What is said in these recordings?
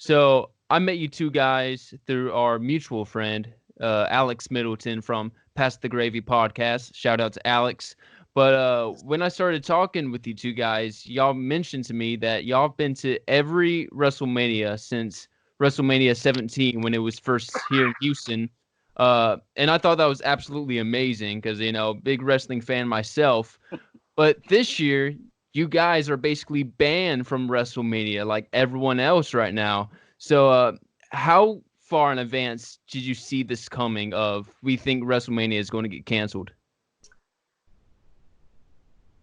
So I met you two guys through our mutual friend, Alex Middleton from Past the Gravy podcast. Shout out to Alex. But when I started talking with you two guys, y'all mentioned to me that y'all have been to every WrestleMania since WrestleMania 17 when it was first here in Houston. And I thought that was absolutely amazing because, big wrestling fan myself. But this year, you guys are basically banned from WrestleMania like everyone else right now. So, how far in advance did you see this coming of we think WrestleMania is going to get canceled?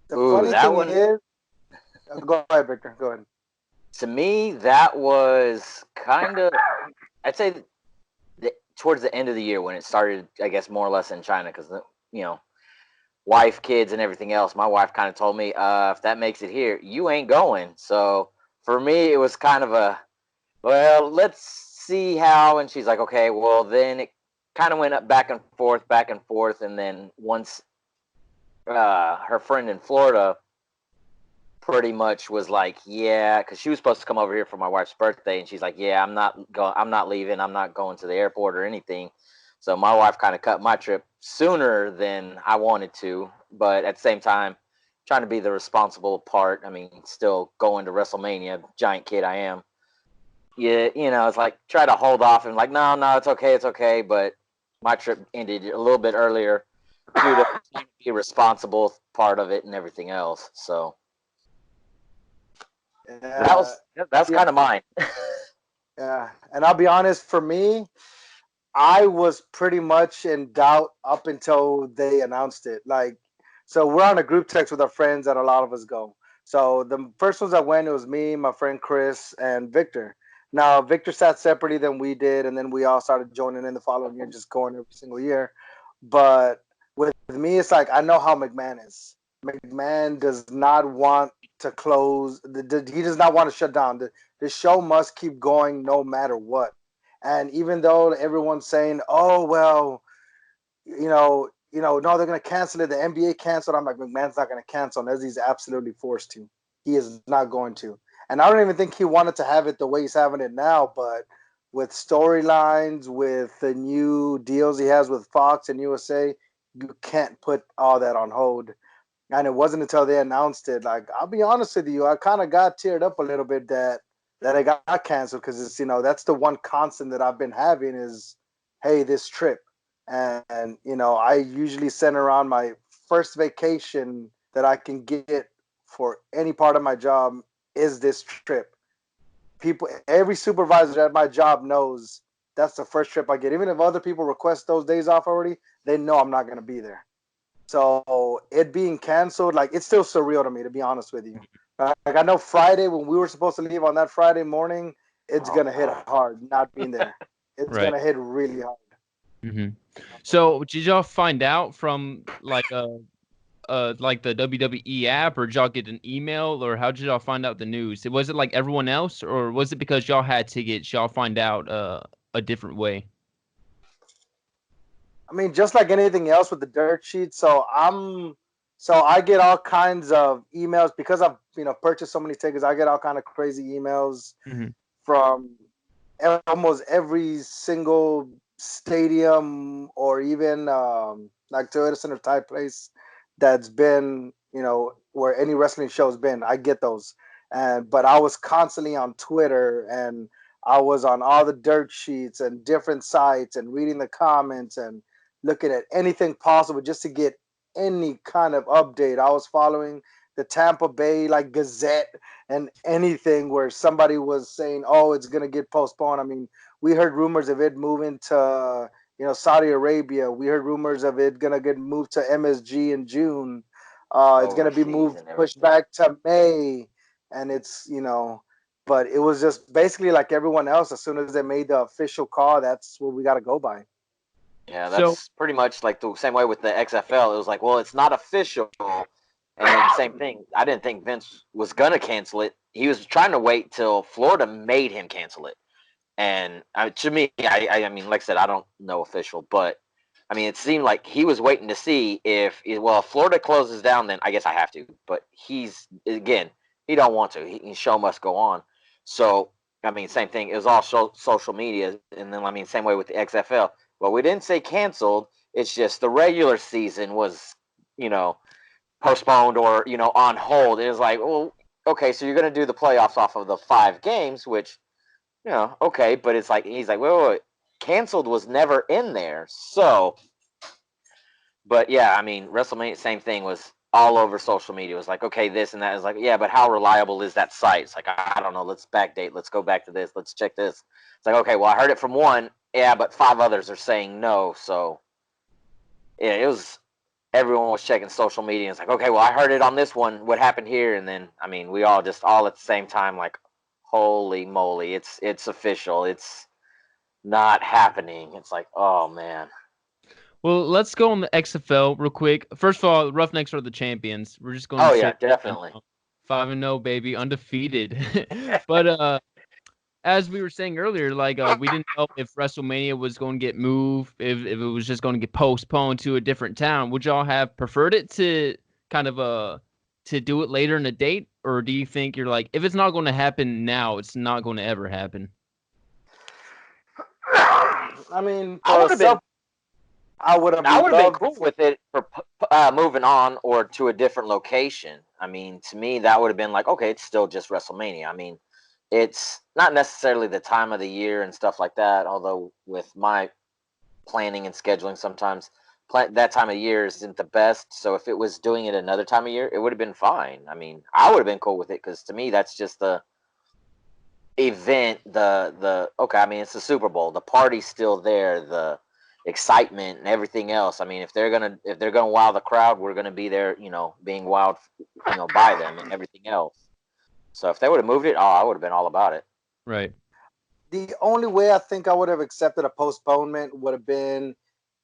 The funny thing is, go ahead, Victor. Go ahead. To me, that was kind of, I'd say, towards the end of the year when it started, I guess, more or less in China because, wife, kids, and everything else. My wife kind of told me, if that makes it here, you ain't going. So for me, it was kind of well, let's see how. And she's like, okay, well, then it kind of went up back and forth. And then once her friend in Florida pretty much was like, yeah, because she was supposed to come over here for my wife's birthday. And she's like, yeah, I'm not leaving. I'm not going to the airport or anything. So my wife kind of cut my trip sooner than I wanted to, but at the same time, trying to be the responsible part. I mean, still going to WrestleMania, giant kid I am. Yeah, it's like try to hold off and like, no, it's okay. But my trip ended a little bit earlier due to the responsible part of it and everything else. So that's kind of mine. Yeah, and I'll be honest, for me, I was pretty much in doubt up until they announced it. So we're on a group text with our friends that a lot of us go. So the first ones that went, it was me, my friend Chris, and Victor. Now, Victor sat separately than we did, and then we all started joining in the following year, just going every single year. But with me, it's like I know how McMahon is. McMahon does not want to close. He does not want to shut down. The show must keep going no matter what. And even though everyone's saying, "Oh well, no, they're going to cancel it. The NBA canceled." I'm like, McMahon's not going to cancel unless he's absolutely forced to. He is not going to. And I don't even think he wanted to have it the way he's having it now. But with storylines, with the new deals he has with Fox and USA, you can't put all that on hold. And it wasn't until they announced it. Like, I'll be honest with you, I kind of got teared up a little bit that it got canceled because it's, that's the one constant that I've been having is, hey, this trip. And I usually send around my first vacation that I can get for any part of my job is this trip. Every supervisor at my job knows that's the first trip I get. Even if other people request those days off already, they know I'm not going to be there. So it being canceled, like, it's still surreal to me, to be honest with you. Like, I know Friday when we were supposed to leave on that Friday morning, it's going to hit hard not being there. It's going to hit really hard. Mm-hmm. So did y'all find out from like the WWE app, or did y'all get an email, or how did y'all find out the news? Was it like everyone else, or was it because y'all had tickets, y'all find out a different way? I mean, just like anything else with the dirt sheet. So I get all kinds of emails because I've purchased so many tickets. I get all kind of crazy emails from almost every single stadium or even like Toyota Center type place that's been where any wrestling show's been. I get those, but I was constantly on Twitter and I was on all the dirt sheets and different sites and reading the comments and looking at anything possible just to get any kind of update. I was following the Tampa Bay Gazette and anything where somebody was saying, "Oh, it's gonna get postponed." I mean, we heard rumors of it moving to Saudi Arabia. We heard rumors of it gonna get moved to MSG in June. It's gonna be pushed back to May, and it's but it was just basically like everyone else. As soon as they made the official call, that's what we got to go by. Yeah, that's pretty much like the same way with the XFL. It was like, well, it's not official. And then same thing. I didn't think Vince was going to cancel it. He was trying to wait till Florida made him cancel it. And to me, I mean, like I said, I don't know official, but I mean, it seemed like he was waiting to see if Florida closes down, then I guess I have to. But he don't want to. His show must go on. So I mean, same thing. It was all social media, and then I mean, same way with the XFL. Well, we didn't say canceled. It's just the regular season was, postponed or on hold. It was like, well, okay, so you're gonna do the playoffs off of the 5 games, which, okay, but it's like he's like, wait. Canceled was never in there. So, but yeah, I mean, WrestleMania, same thing, was all over social media. It was like, okay, this and that. Is like, yeah, but how reliable is that site? It's like, I don't know. Let's backdate. Let's go back to this. Let's check this. It's like, okay, well, I heard it from one. Yeah, but 5 others are saying no. So, yeah, it was, everyone was checking social media. It's like, okay, well, I heard it on this one. What happened here? And then, I mean, we all just all at the same time, like, holy moly, it's official. It's not happening. It's like, oh man. Well, let's go on the XFL real quick. First of all, Roughnecks are the champions. We're just going to yeah, definitely 5-0, baby, undefeated. But as we were saying earlier, like we didn't know if WrestleMania was going to get moved, if it was just going to get postponed to a different town. Would y'all have preferred it to kind of to do it later in the date, or do you think you're like, if it's not going to happen now, it's not going to ever happen? I mean, I would have been cool with it for moving on or to a different location. I mean, to me, that would have been like, okay, it's still just WrestleMania. I mean, it's not necessarily the time of the year and stuff like that, although with my planning and scheduling, sometimes that time of year isn't the best. So if it was doing it another time of year, it would have been fine. I mean, I would have been cool with it because to me, that's just the event. Okay, I mean, it's the Super Bowl. The party's still there. The excitement and everything else. I mean, if they're gonna wow the crowd, we're gonna be there, being wowed, by them and everything else. So if they would have moved it, I would have been all about it. Right. The only way I think I would have accepted a postponement would have been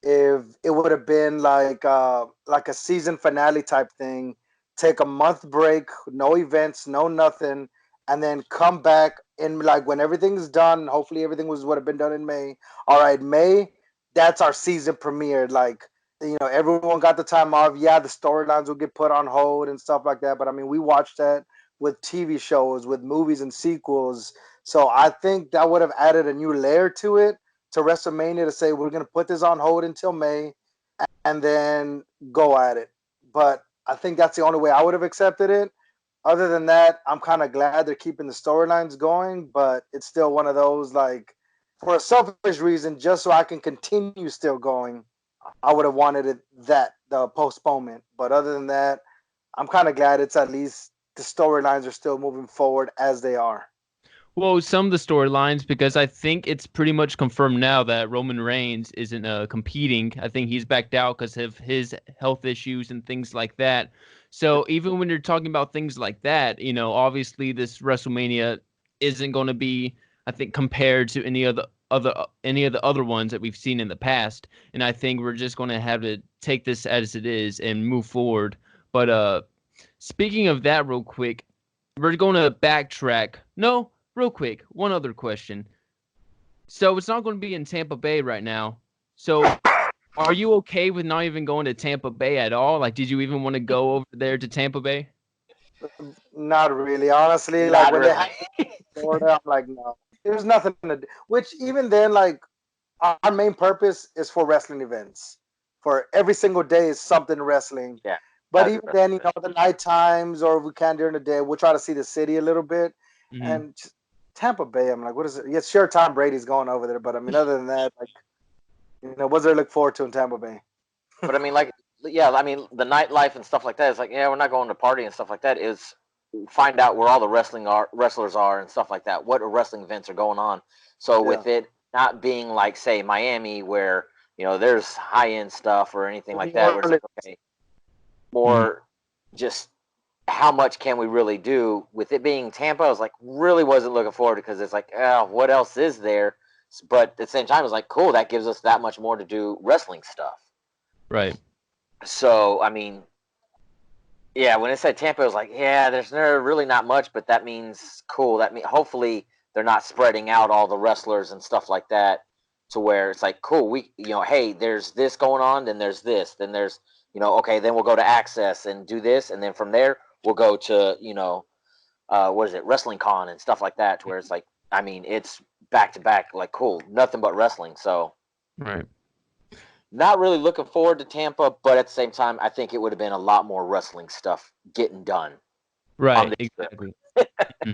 if it would have been like a season finale type thing. Take a month break, no events, no nothing, and then come back in like when everything's done. Hopefully everything would have been done in May. All right, May, that's our season premiere. Like, everyone got the time off. Yeah, the storylines will get put on hold and stuff like that. But I mean, we watched that with TV shows, with movies and sequels. So I think that would have added a new layer to it, to WrestleMania, to say we're going to put this on hold until May and then go at it. But I think that's the only way I would have accepted it. Other than that, I'm kind of glad they're keeping the storylines going, but it's still one of those, like, for a selfish reason, just so I can continue still going, I would have wanted the postponement. But other than that, I'm kind of glad it's at least the storylines are still moving forward as they are. Well, some of the storylines, because I think it's pretty much confirmed now that Roman Reigns isn't competing. I think he's backed out because of his health issues and things like that. So even when you're talking about things like that, obviously this WrestleMania isn't going to be, I think, compared to any of the other ones that we've seen in the past. And I think we're just going to have to take this as it is and move forward. But speaking of that, real quick, we're going to backtrack. No. Real quick, one other question. So it's not going to be in Tampa Bay right now. So are you okay with not even going to Tampa Bay at all? Like, did you even want to go over there to Tampa Bay? Not really, honestly. Not like when really. they had Florida, I'm like, no. There's nothing to do. Which even then, like, our main purpose is for wrestling events. For every single day is something wrestling. Yeah. But even then, the night times, or if we can during the day, we'll try to see the city a little bit. Mm-hmm. And just, Tampa Bay, I'm like, what is it? Yeah, sure, Tom Brady's going over there, but I mean, other than that, like, what's there to look forward to in Tampa Bay? But I mean, like, yeah, I mean, the nightlife and stuff like that is like, yeah, we're not going to party and stuff like that. Is find out where all the wrestlers are and stuff like that. What wrestling events are going on. So with it not being like, say, Miami, where there's high end stuff or anything like that, where it's like, okay, more just. How much can we really do? With it being Tampa, I was like, really wasn't looking forward to, because it's like, what else is there? But at the same time, it's like, cool, that gives us that much more to do wrestling stuff. Right. So, I mean, yeah, when it said Tampa, I was like, yeah, there's really not much, but that means cool. That means hopefully they're not spreading out all the wrestlers and stuff like that to where it's like, cool, we, hey, there's this going on, then there's this, then there's, okay, then we'll go to Access and do this, and then from there, we'll go to, what is it, Wrestling Con and stuff like that, to where it's like, I mean, it's back to back, like cool, nothing but wrestling. So Right. not really looking forward to Tampa, but at the same time, I think it would have been a lot more wrestling stuff getting done. Right. This trip. Exactly. Mhm.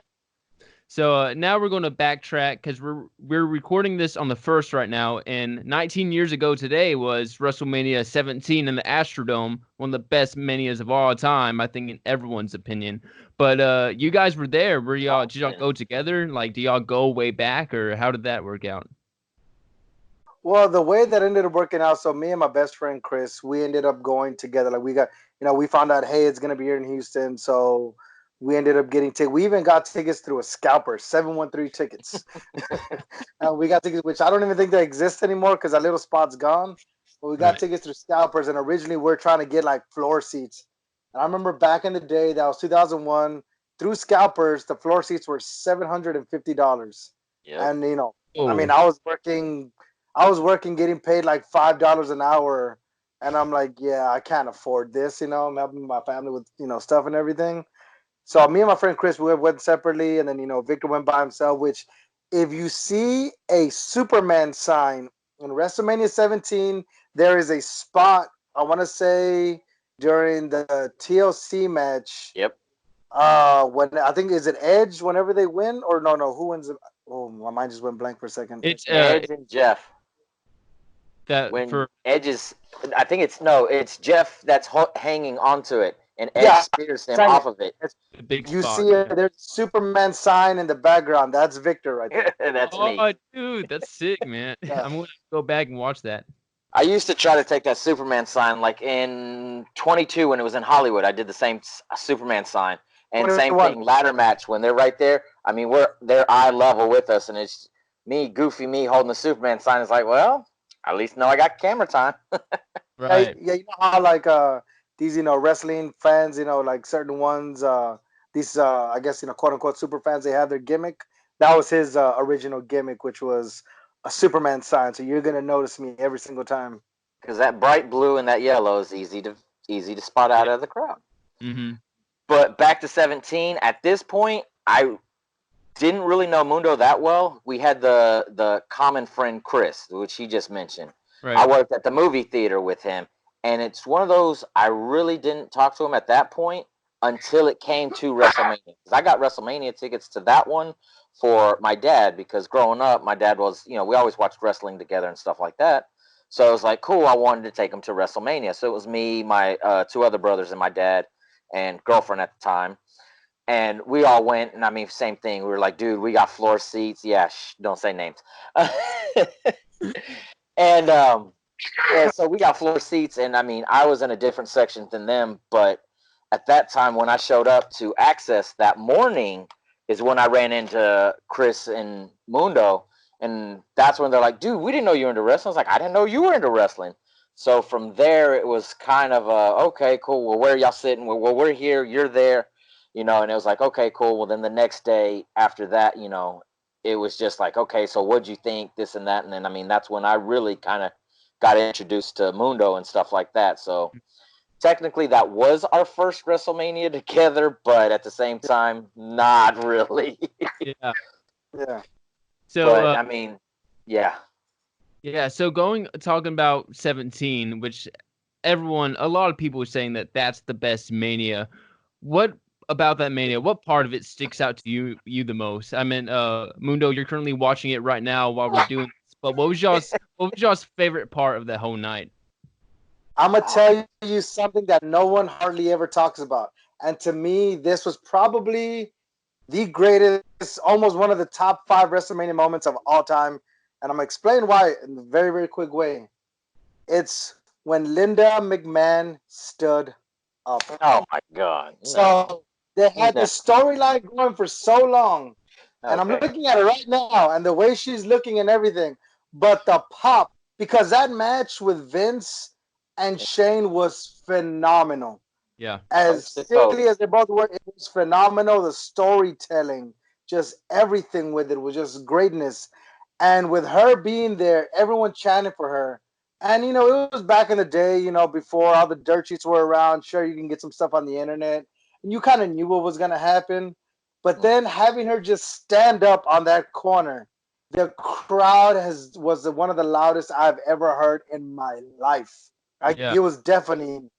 So now we're going to backtrack because we're recording this on the 1st right now, and 19 years ago today was WrestleMania 17 in the Astrodome, one of the best manias of all time, I think, in everyone's opinion. But you guys were there. Did y'all go together? Like, do y'all go way back, or how did that work out? Well, the way that ended up working out, so me and my best friend Chris, we ended up going together. Like we found out, hey, it's gonna be here in Houston, so we ended up getting tickets. We even got tickets through a scalper, 713 tickets. And we got tickets, which I don't even think they exist anymore because that little spot's gone. But we got tickets through scalpers, and originally we're trying to get like floor seats. And I remember back in the day, that was 2001. Through scalpers, the floor seats were $750. Yeah. And I mean, I was working, getting paid like $5 an hour, and I'm like, yeah, I can't afford this. I'm helping my family with stuff and everything. So me and my friend Chris, we went separately, and then Victor went by himself. Which, if you see a Superman sign in WrestleMania 17, there is a spot. I want to say during the TLC match. Yep. When I think, is it Edge whenever they win, or no, who wins? Oh, my mind just went blank for a second. It's Edge and Jeff. That when for Edge is, I think it's Jeff that's hanging onto it, and Edge spears him off of it. the big You spot. see there's a Superman sign in the background. That's Victor right there. That's me. Oh, dude, that's sick, man. I'm gonna go back and watch that. I used to try to take that Superman sign, like in 22 when it was in Hollywood. I did the same Superman sign, and same thing, ladder match when they're right there. I mean, they're eye level with us, and it's me, goofy me, holding the Superman sign. It's like, well, at least know I got camera time. Right. Yeah, you know how like these wrestling fans, like certain ones, these I guess quote unquote super fans, they have their gimmick. That was his original gimmick, which was a Superman sign. So you're gonna notice me every single time. Because that bright blue and that yellow is easy to spot out of the crowd. Mm-hmm. But back to 17. At this point, I didn't really know Mundo that well. We had the common friend Chris, which he just mentioned. Right. I worked at the movie theater with him, and it's one of those, I really didn't talk to him at that point until it came to WrestleMania. Because I got WrestleMania tickets to that one for my dad, because growing up, my dad was, we always watched wrestling together and stuff like that. So it was like, cool, I wanted to take him to WrestleMania. So it was me, my 2 other brothers, and my dad and girlfriend at the time. And we all went, and I mean, same thing. We were like, dude, we got floor seats. Yeah, don't say names. And so we got floor seats, and I mean, I was in a different section than them, but at that time when I showed up to access that morning is when I ran into Chris and Mundo, and that's when they're like, dude, we didn't know you were into wrestling. I was like, I didn't know you were into wrestling. So from there, it was kind of okay, cool. Well, where are y'all sitting? Well, we're here, you're there, and it was like, okay, cool. Well, then the next day after that, it was just like, okay, so what'd you think, this and that? And then, I mean, that's when I really kind of got introduced to Mundo and stuff like that. So technically that was our first WrestleMania together, but at the same time, not really. Yeah. Yeah. So, but, I mean, yeah. Yeah, so talking about 17, which a lot of people are saying that that's the best Mania. What about that Mania? What part of it sticks out to you the most? I mean, Mundo, you're currently watching it right now while we're doing this, but what was y'all's favorite part of the whole night? I'm gonna tell you something that no one hardly ever talks about, and to me, this was probably the greatest, almost one of the top 5 WrestleMania moments of all time. And I'm gonna explain why in a very, very quick way. It's when Linda McMahon stood up. Oh my God! So they had the storyline going for so long, and I'm looking at it right now, and the way she's looking and everything. But the pop, because that match with Vince and Shane was phenomenal. Yeah. As silly as they both were, it was phenomenal. The storytelling, just everything with it was just greatness. And with her being there, everyone chanted for her. And, it was back in the day, before all the dirt sheets were around. Sure, you can get some stuff on the internet. And you kind of knew what was going to happen. But then having her just stand up on that corner, the crowd was one of the loudest I've ever heard in my life. It was deafening.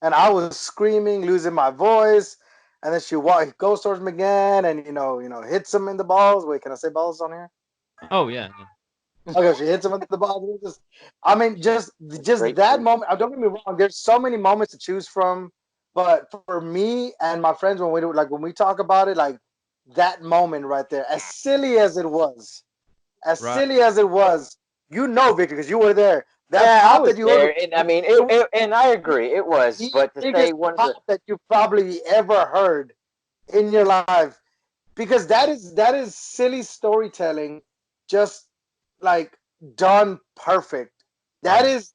And I was screaming, losing my voice. And then she goes towards him again and, hits him in the balls. Wait, can I say balls on here? Oh, yeah. Okay, she hits him in the balls. Just that moment. Don't get me wrong. There's so many moments to choose from. But for me and my friends, when we talk about it, like that moment right there, as silly as it was, Victor, because you were there. I was there, and I mean, and I agree, it was. But to say one of that you probably ever heard in your life, because that is silly storytelling, just like done perfect. That is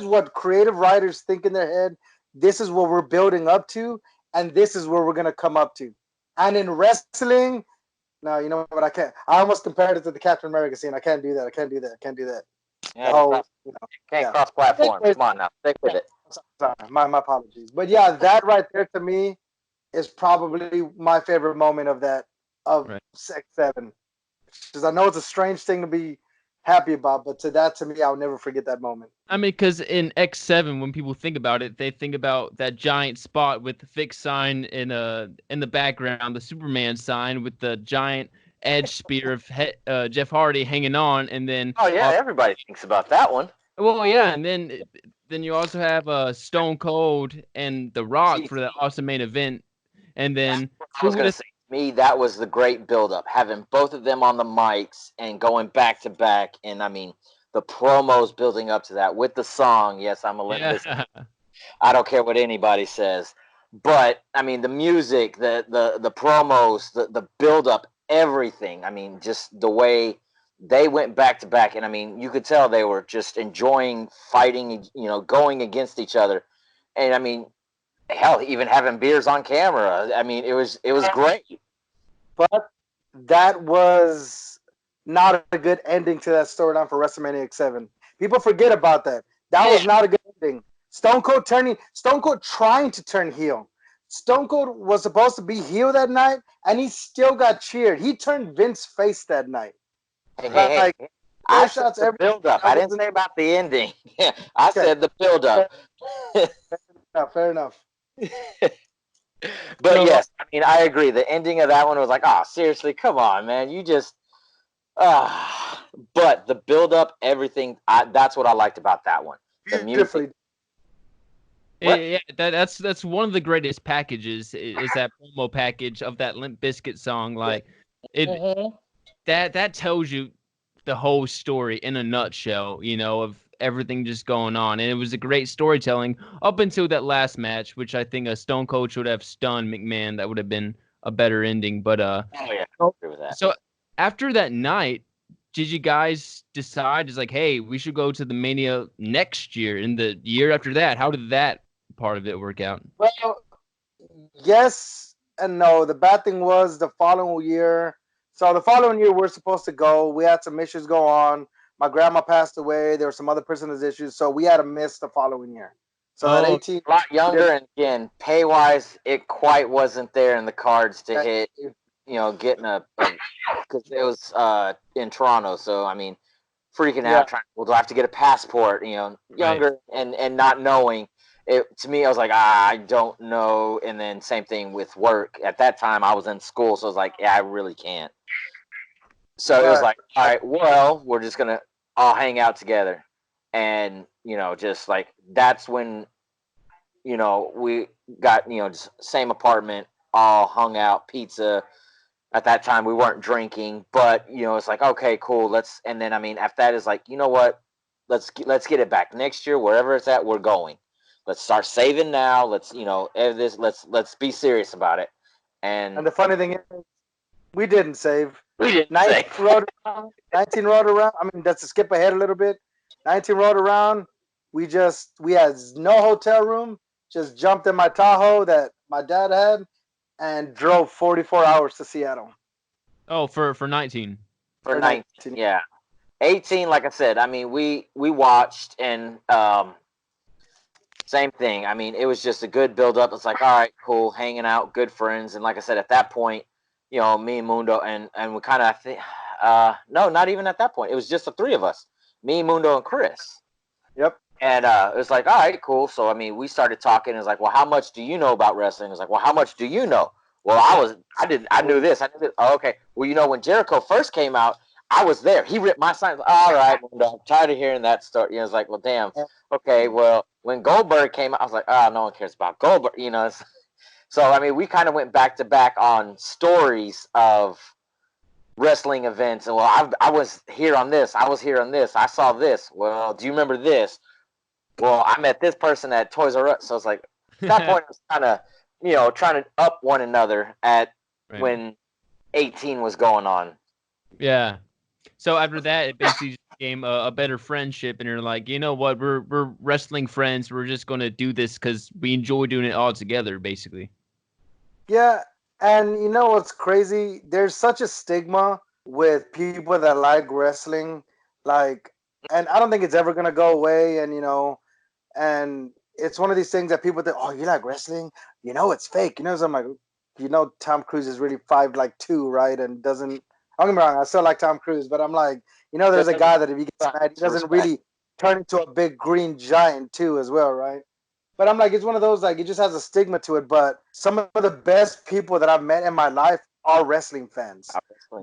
what creative writers think in their head. This is what we're building up to, and this is where we're gonna come up to. And in wrestling, no, you know what? I can't. I almost compared it to the Captain America scene. I can't do that. Yeah, can't cross platforms. Come on now, stick with it. Sorry, my apologies. But yeah, that right there to me is probably my favorite moment of X7. Because I know it's a strange thing to be happy about, but to me, I'll never forget that moment. I mean, because in X7, when people think about it, they think about that giant spot with the fixed sign in the background, the Superman sign with the giant edge spear of Jeff Hardy hanging on, and then everybody thinks about that one. Well, yeah, and then you also have Stone Cold and The Rock for the awesome main event, and then I was gonna say, to me, that was the great build-up, having both of them on the mics and going back to back, and I mean the promos building up to that with the song. Yes, I'm a Limp Bizkit. I don't care what anybody says, but I mean the music, the promos, the build-up, everything. I mean, just the way they went back to back, and I mean, you could tell they were just enjoying fighting, going against each other, and I mean, hell, even having beers on camera. I mean, it was great. But that was not a good ending to that storyline for WrestleMania X7. People forget about that. That was not a good ending. Stone Cold trying to turn heel. Stone Cold was supposed to be heel that night, and he still got cheered. He turned Vince's face that night. Hey. I said the build-up. I didn't say about the ending. I said the build-up. Fair enough. But yes, I mean, I agree. The ending of that one was like, seriously, come on, man. You just, but the build-up, everything, that's what I liked about that one. The music. Yeah, that's one of the greatest packages is that promo package of that Limp Bizkit song. Like that tells you the whole story in a nutshell, of everything just going on. And it was a great storytelling up until that last match, which I think a Stone Cold should have stunned McMahon. That would have been a better ending. But I agree with that. So after that night, did you guys decide, it's like, hey, we should go to the Mania next year and the year after that? How did that part of it work out? Well, yes and no. The bad thing was the following year. So the following year, we're supposed to go. We had some issues go on. My grandma passed away. There were some other personal issues. So we had to miss the following year. So at 18. A lot younger, and again, pay-wise, it quite wasn't there in the cards to hit, getting because it was in Toronto. So, I mean, freaking out, do I have to get a passport, younger and not knowing. To me, I was like, I don't know. And then same thing with work. At that time, I was in school, so I was like, I really can't. So it was like, all right, well, we're just going to all hang out together. And, just like that's when, we got, just same apartment, all hung out, pizza. At that time, we weren't drinking, but, it's like, okay, cool. And then, I mean, after that is like, you know what? Let's get it back next year, wherever it's at, we're going. Let's start saving now. Let's, let's be serious about it. And the funny thing is, we didn't save. We didn't 19 rode around. I mean, that's to skip ahead a little bit. 19 rode around. We had no hotel room. Just jumped in my Tahoe that my dad had and drove 44 hours to Seattle. Oh, for 19. For 19, yeah. 18, like I said, I mean, we watched, and Same thing. I mean, it was just a good build up. It's like, all right, cool, hanging out, good friends. And like I said, at that point, you know, me and Mundo and we kind of, I think, no, not even at that point. It was just the three of us, me, Mundo, and Chris. Yep. And it was like, all right, cool. So I mean, we started talking. It's like, well, how much do you know about wrestling? It's like, well, how much do you know? Well, I knew this. I knew this. Oh, okay. Well, you know, when Jericho first came out, I was there. He ripped my signs. All right, Mundo, I'm tired of hearing that story. You know, it's like, well, damn. Okay, well, when Goldberg came out, I was like, oh, no one cares about Goldberg. You know, so I mean, we kind of went back to back on stories of wrestling events. And well, I was here on this. I was here on this. I saw this. Well, do you remember this? Well, I met this person at Toys R Us. So it's like, at that point, it was kind of, you know, trying to up one another at when 18 was going on. Yeah. So after that, it basically just became a better friendship, and you're like, you know what, we're wrestling friends. We're just gonna do this because we enjoy doing it all together, basically. Yeah, and you know what's crazy? There's such a stigma with people that like wrestling, like, and I don't think it's ever gonna go away. And you know, and it's one of these things that people think, oh, you like wrestling? You know, it's fake. You know, so I'm like, you know, Tom Cruise is really 5'2", right? And doesn't. Don't get me wrong, I still like Tom Cruise, but I'm like, you know, there's a guy that if he gets mad, he doesn't really turn into a big green giant too, as well, right? But I'm like, it's one of those, like, it just has a stigma to it. But some of the best people that I've met in my life are wrestling fans.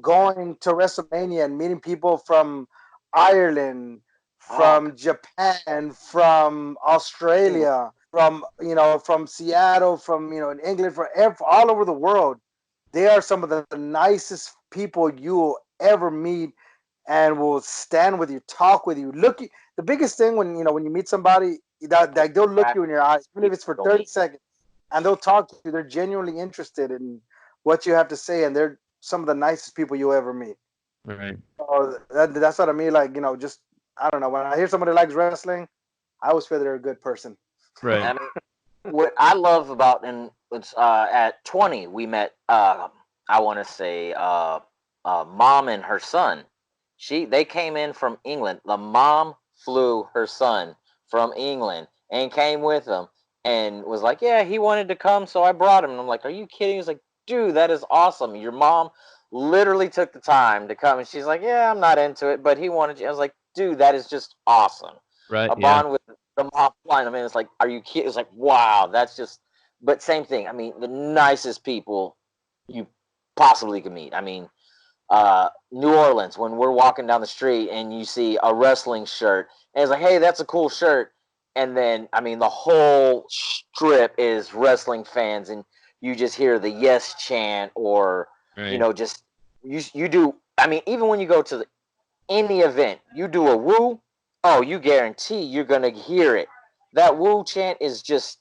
Going to WrestleMania and meeting people from Ireland, from Japan, from Australia, from, you know, from Seattle, from, you know, in England, from all over the world. They are some of the nicest people you will ever meet, and will stand with you, talk with you. The biggest thing when, you know, when you meet somebody, that they'll look you in your eyes, even if it's for 30 seconds, and they'll talk to you. They're genuinely interested in what you have to say, and they're some of the nicest people you'll ever meet. Right. So that's what I mean. Like, you know, just, I don't know. When I hear somebody likes wrestling, I always feel they're a good person. Right. I mean, what I love about, and it's at 20 we met. I want to say mom and her son. They came in from England. The mom flew her son from England and came with him and was like, yeah, he wanted to come, so I brought him. And I'm like, are you kidding? He's like, dude, that is awesome. Your mom literally took the time to come. And she's like, yeah, I'm not into it, but he wanted you. I was like, dude, that is just awesome. Right. A bond with the mom flying. I mean, it's like, are you kidding? It's like, wow, that's just, but same thing. I mean, the nicest people you possibly could meet. I mean, New Orleans, when we're walking down the street and you see a wrestling shirt, and it's like, hey, that's a cool shirt. And then, I mean, the whole strip is wrestling fans, and you just hear the yes chant, or, you know, just, you do, I mean, even when you go to any event, you do a woo, oh, you guarantee you're going to hear it. That woo chant is just,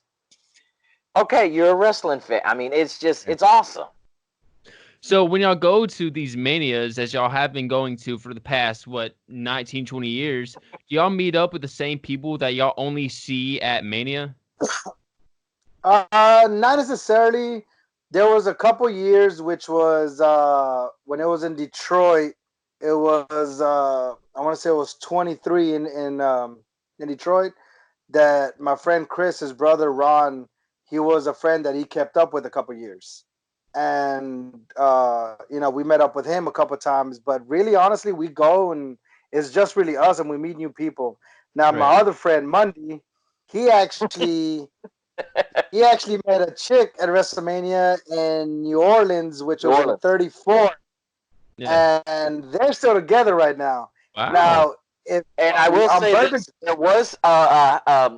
okay, you're a wrestling fan. I mean, it's just, it's awesome. So when y'all go to these manias, as y'all have been going to for the past, 19, 20 years, do y'all meet up with the same people that y'all only see at Mania? Not necessarily. There was a couple years, which was when it was in Detroit. It was I want to say it was 23 in Detroit. That my friend Chris, his brother Ron, he was a friend that he kept up with a couple years. And you know, we met up with him a couple times, but really, honestly, we go and it's just really us, and we meet new people. Now, my other friend Mundy, he actually met a chick at WrestleMania in New Orleans, which was in 34, and they're still together right now. Wow. Now, and I will say there was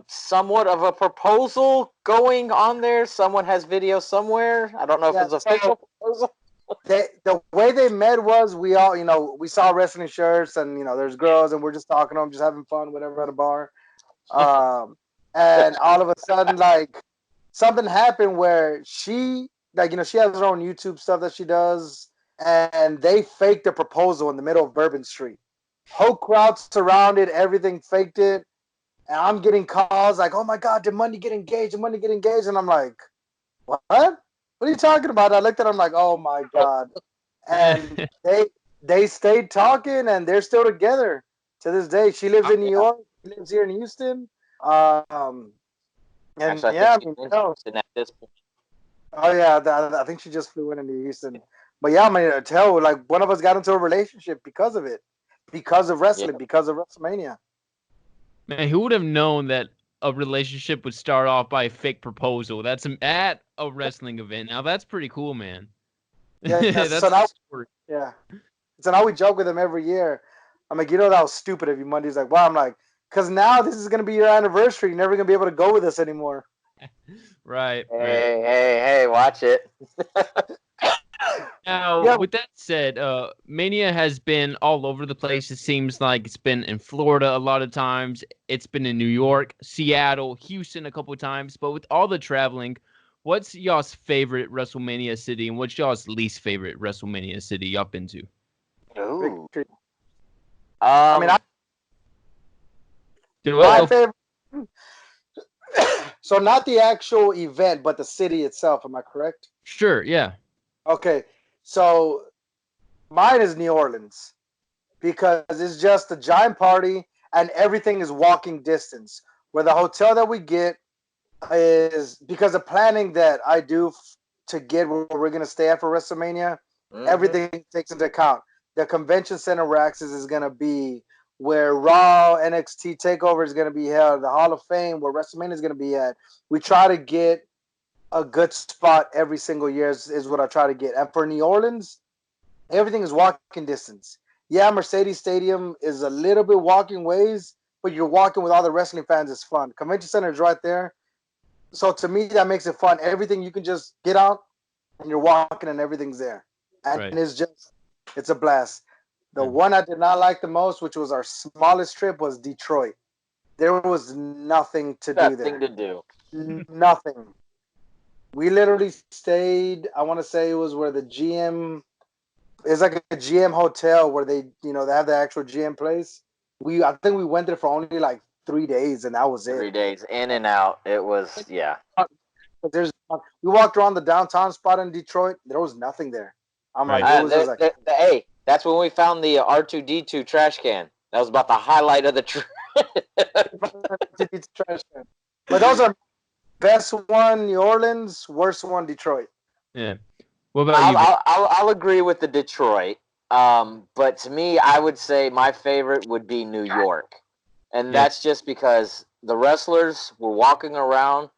somewhat of a proposal going on there. Someone has video somewhere. I don't know if it's a official proposal. The way they met was, we all, you know, we saw wrestling shirts, and, you know, there's girls, and we're just talking to them, just having fun, whatever, at a bar. And all of a sudden, like, something happened where she, like, you know, she has her own YouTube stuff that she does, and they faked a proposal in the middle of Bourbon Street. Whole crowd surrounded, everything faked it, and I'm getting calls like, "Oh my God, did Mundy get engaged? Did Mundy get engaged?" And I'm like, "What? What are you talking about?" I looked at them like, "Oh my God!" And they stayed talking, and they're still together to this day. She lives in New York. He lives here in Houston. And Actually, yeah, I I think mean, she's in no. Houston at this point. Oh yeah, I think she just flew into Houston. But yeah, I mean, tell like one of us got into a relationship because of it, because of Yeah. wrestling, because of WrestleMania. Man, who would have known that a relationship would start off by a fake proposal? That's at a wrestling event. Now that's pretty cool, man. Yeah, so That's now, a story. yeah, so now we joke with him every year. I'm like, that was stupid of you, Monday. He's like, wow. I'm like, because now this is gonna be your anniversary. You're never gonna be able to go with us anymore. Right, right. Hey, watch it. Now, Yeah, with that said, Mania has been all over the place. It seems like it's been in Florida a lot of times. It's been in New York, Seattle, Houston a couple of times. But with all the traveling, what's y'all's favorite WrestleMania city, and what's y'all's least favorite WrestleMania city y'all been to? Ooh. victory. I mean, Do my it. favorite. So not the actual event, but the city itself. Am I correct? Sure, yeah. Okay, so mine is New Orleans because it's just a giant party and everything is walking distance. Where the hotel that we get is because of planning that I do to get where we're gonna stay at for WrestleMania. Everything takes into account. The convention center where Access is gonna be, where Raw NXT Takeover is gonna be held, the Hall of Fame where WrestleMania is gonna be at. We try to get a good spot every single year is what I try to get. And for New Orleans, everything is walking distance. Yeah, Mercedes Stadium is a little bit walking ways, but you're walking with all the wrestling fans. It's fun. Convention Center is right there. So to me, that makes it fun. Everything you can just get out and you're walking and everything's there. And Right. it's a blast. The one I did not like the most, which was our smallest trip, was Detroit. There was nothing to do there. Nothing to do. Nothing. We literally stayed, I want to say it was where the GM, it's like a GM hotel where they have the actual GM place. I think we went there for only like 3 days and that was it. 3 days in and out. It was, yeah. We walked around the downtown spot in Detroit. There was nothing there. I'm Right. like, it was just like, Hey, that's when we found the R2D2 trash can. That was about the highlight of the trip. but those are best one New Orleans, worst one Detroit. Yeah. What about you? I'll agree with the Detroit. But to me, I would say my favorite would be New York. And that's just because the wrestlers were walking around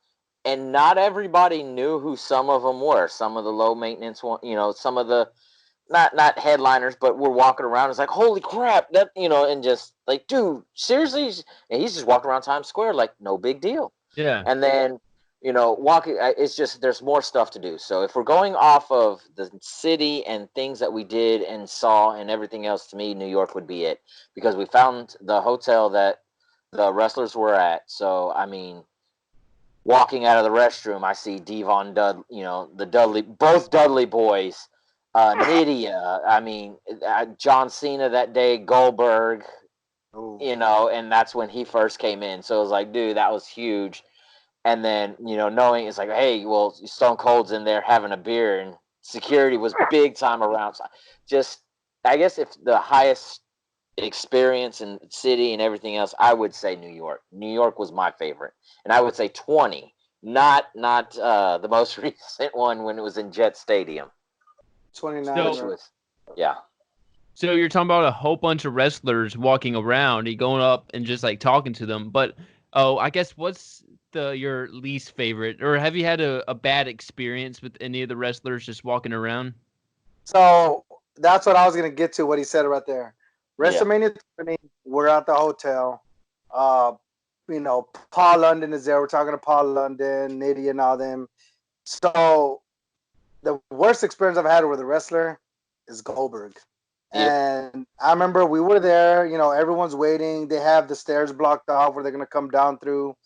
and not everybody knew who some of them were. Some of the low maintenance one, some of the not headliners, but we're walking around. It's like, holy crap, that, and just like, dude, seriously? And he's just walking around Times Square like no big deal. Yeah. And then, walking, it's just, there's more stuff to do. So if we're going off of the city and things that we did and saw and everything else, to me, New York would be it, because we found the hotel that the wrestlers were at. So, I mean, walking out of the restroom, I see Devon both Dudley boys, Nydia, I mean, John Cena that day, Goldberg, and that's when he first came in. So it was like, dude, that was huge. And then, knowing it's like, hey, well, Stone Cold's in there having a beer, and security was big time around. So just, I guess if the highest experience in city and everything else, I would say New York. New York was my favorite. And I would say 20, not the most recent one when it was in Jet Stadium. 29. Which was, yeah. So you're talking about a whole bunch of wrestlers walking around, you going up and just like talking to them. But I guess what's your least favorite, or have you had a bad experience with any of the wrestlers just walking around? So that's what I was gonna get to. What he said right there. WrestleMania 20, we're at the hotel. Paul London is there. We're talking to Paul London, Nydia, and all them. So the worst experience I've had with a wrestler is Goldberg. Yep. And I remember we were there, everyone's waiting. They have the stairs blocked off where they're going to come down through.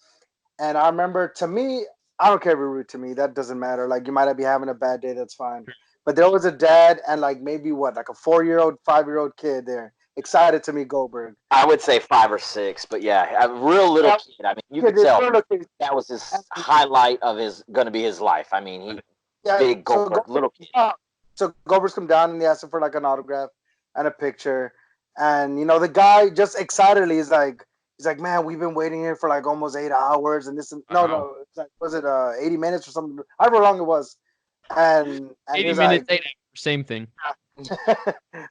And I remember, to me, I don't care if you're rude to me. That doesn't matter. Like, you might be having a bad day. That's fine. But there was a dad and like maybe like a 4-year-old, 5-year-old kid there excited to meet Goldberg. I would say 5 or 6, but yeah, a real little kid. I mean, you could tell that was his highlight of going to be his life. I mean, big Goldberg, little kid. So Goldberg's come down and he asked him for like an autograph and a picture. And, the guy just excitedly is like, man, we've been waiting here for like almost 8 hours. And this, and no, like, was it 80 minutes or something? However long it was. And 80 minutes, 8 hours, same thing.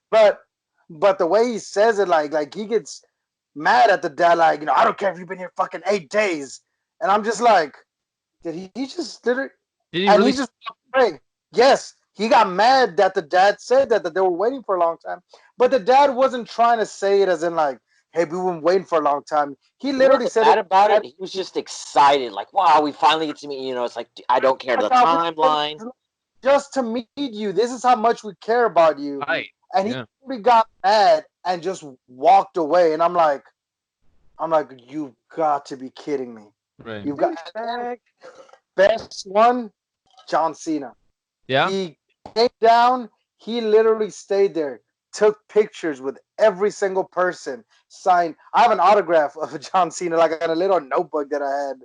but the way he says it, like he gets mad at the dad, like, I don't care if you've been here fucking 8 days. And I'm just like, did he just literally? Did he and really? he just walked away. Yes, he got mad that the dad said that they were waiting for a long time. But the dad wasn't trying to say it as in like, hey, we've been waiting for a long time. He literally said mad it about it. He was just excited, like, wow, we finally get to meet. It's like, I don't care the timeline. Just to meet you. This is how much we care about you. Right. And he really got mad and just walked away. And I'm like, you've got to be kidding me. Right. You've got best one, John Cena. Yeah. He came down. He literally stayed there, took pictures with every single person, signed. I have an autograph of John Cena, like on a little notebook that I had,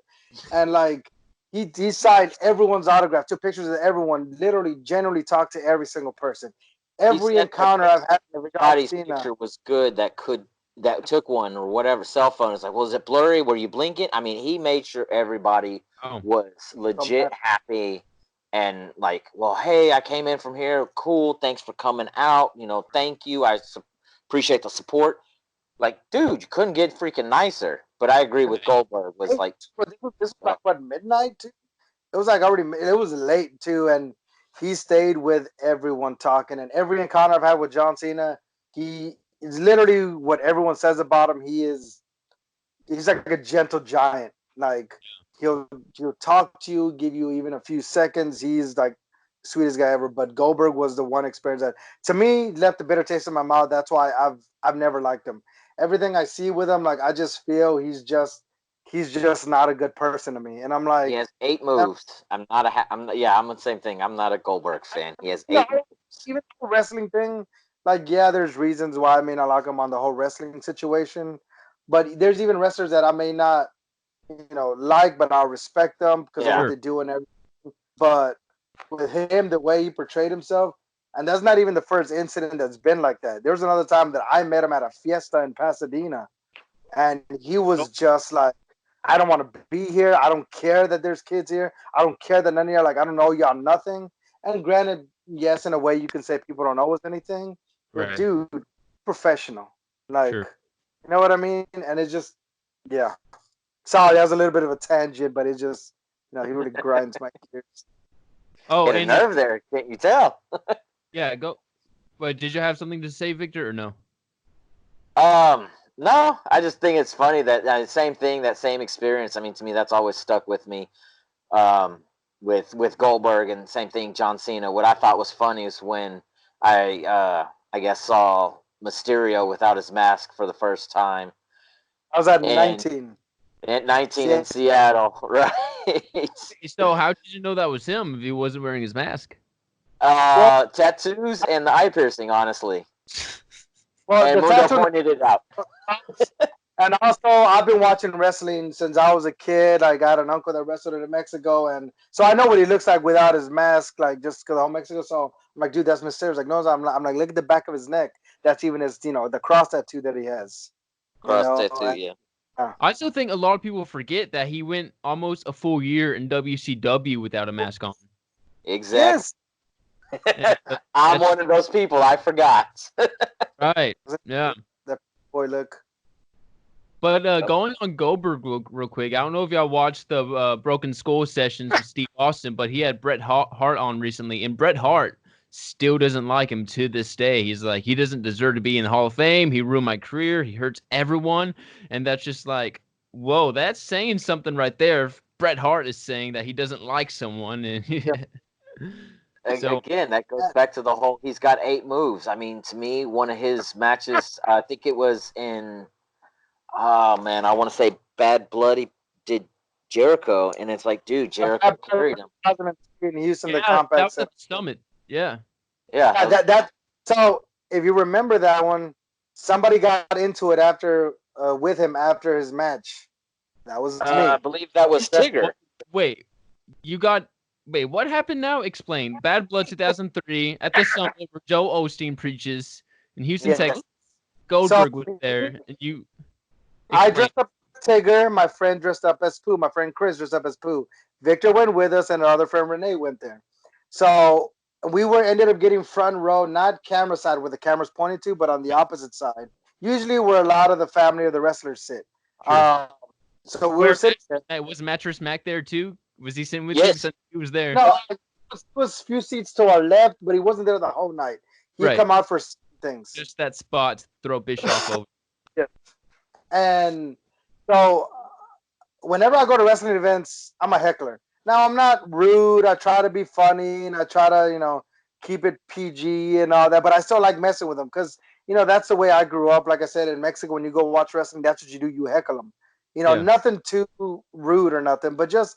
and like he signed everyone's autograph, took pictures of everyone, literally, genuinely talked to every single person. Every encounter I've had with John Cena, picture was good. That took one or whatever cell phone. It's like, was it blurry? Were you blinking? I mean, he made sure everybody was legit happy. And like, well, hey, I came in from here. Cool. Thanks for coming out. Thank you. I appreciate the support. Like, dude, you couldn't get freaking nicer. But I agree with Goldberg. Was like, this was like what, midnight too? It was like it was late too, and he stayed with everyone talking. And every encounter I've had with John Cena, he is literally what everyone says about him. He's like a gentle giant. Like, he'll talk to you, give you even a few seconds. He's like the sweetest guy ever. But Goldberg was the one experience that, to me, left a bitter taste in my mouth. That's why I've never liked him. Everything I see with him, like, I just feel he's just not a good person to me. And I'm like, he has 8 moves. I'm the same thing. I'm not a Goldberg fan. He has 8 moves. Even the wrestling thing, like, yeah, there's reasons why I may not like him on the whole wrestling situation. But there's even wrestlers that I may not, like, but I'll respect them because of what they do and everything. But with him, the way he portrayed himself, and that's not even the first incident that's been like that. There was another time that I met him at a fiesta in Pasadena, and he was just like, I don't want to be here. I don't care that there's kids here. I don't care that none of you are like, I don't know y'all nothing. And granted, yes, in a way you can say people don't know us anything. But dude, professional. Like, you know what I mean? And it's just, yeah. Sorry, that was a little bit of a tangent, but it just, he really grinds my gears. Oh, get a nerve there, can't you tell? Yeah, go. But did you have something to say, Victor, or no? No, I just think it's funny that same thing, that same experience. I mean, to me, that's always stuck with me. With Goldberg, and same thing, John Cena. What I thought was funny is when I guess saw Mysterio without his mask for the first time. I was at 19. At 19 in Seattle, right? So how did you know that was him if he wasn't wearing his mask? Tattoos and the eye piercing, honestly. Well, and Mundo pointed it out. And also, I've been watching wrestling since I was a kid. I got an uncle that wrestled in Mexico, and so I know what he looks like without his mask, like, just because I'm Mexico. So I'm like, dude, that's Mysterio. Like, no, I'm like, look at the back of his neck. That's even his, the cross tattoo that he has. Cross tattoo, yeah. I still think a lot of people forget that he went almost a full year in WCW without a mask on. Exactly. Yes. I'm one of those people. I forgot. Right. Yeah. That boy look. But going on Goldberg real quick, I don't know if y'all watched the Broken Skull sessions with Steve Austin, but he had Bret Hart on recently, and Bret Hart still doesn't like him to this day. He's like, he doesn't deserve to be in the Hall of Fame. He ruined my career. He hurts everyone. And that's just like, whoa, that's saying something right there. Bret Hart is saying that he doesn't like someone. And So, again, that goes back to the whole, he's got 8 moves. I mean, to me, one of his matches, I think it was in, I want to say Bad Blood, he did Jericho, and it's like, dude, Jericho carried him. In Houston, the Compact Center. Stomach. Yeah. That. So if you remember that one, somebody got into it after with him after his match. That was me. I believe that was Tigger. Wait, what happened now? Explain. Bad Blood 2003 at the summit where Joe Osteen preaches in Houston, Texas. Goldberg was there, and you. I dressed up Undertaker, my friend dressed up as Pooh. My friend Chris dressed up as Pooh. Victor went with us, and our other friend Renee went there. So we were ended up getting front row, not camera side where the camera's pointing to, but on the opposite side. Usually, where a lot of the family of the wrestlers sit. Sure. So we were sitting there. Was Mattress Mac there too? Was he sitting with Yes. you? He was there. No, it was a few seats to our left, but he wasn't there the whole night. He'd Right. come out for things. Just that spot to throw Bischoff over. Yeah. And so whenever I go to wrestling events, I'm a heckler. Now, I'm not rude. I try to be funny, and I try to, keep it PG and all that, but I still like messing with them because, that's the way I grew up. Like I said, in Mexico, when you go watch wrestling, that's what you do. You heckle them. Yeah. Nothing too rude or nothing, but just,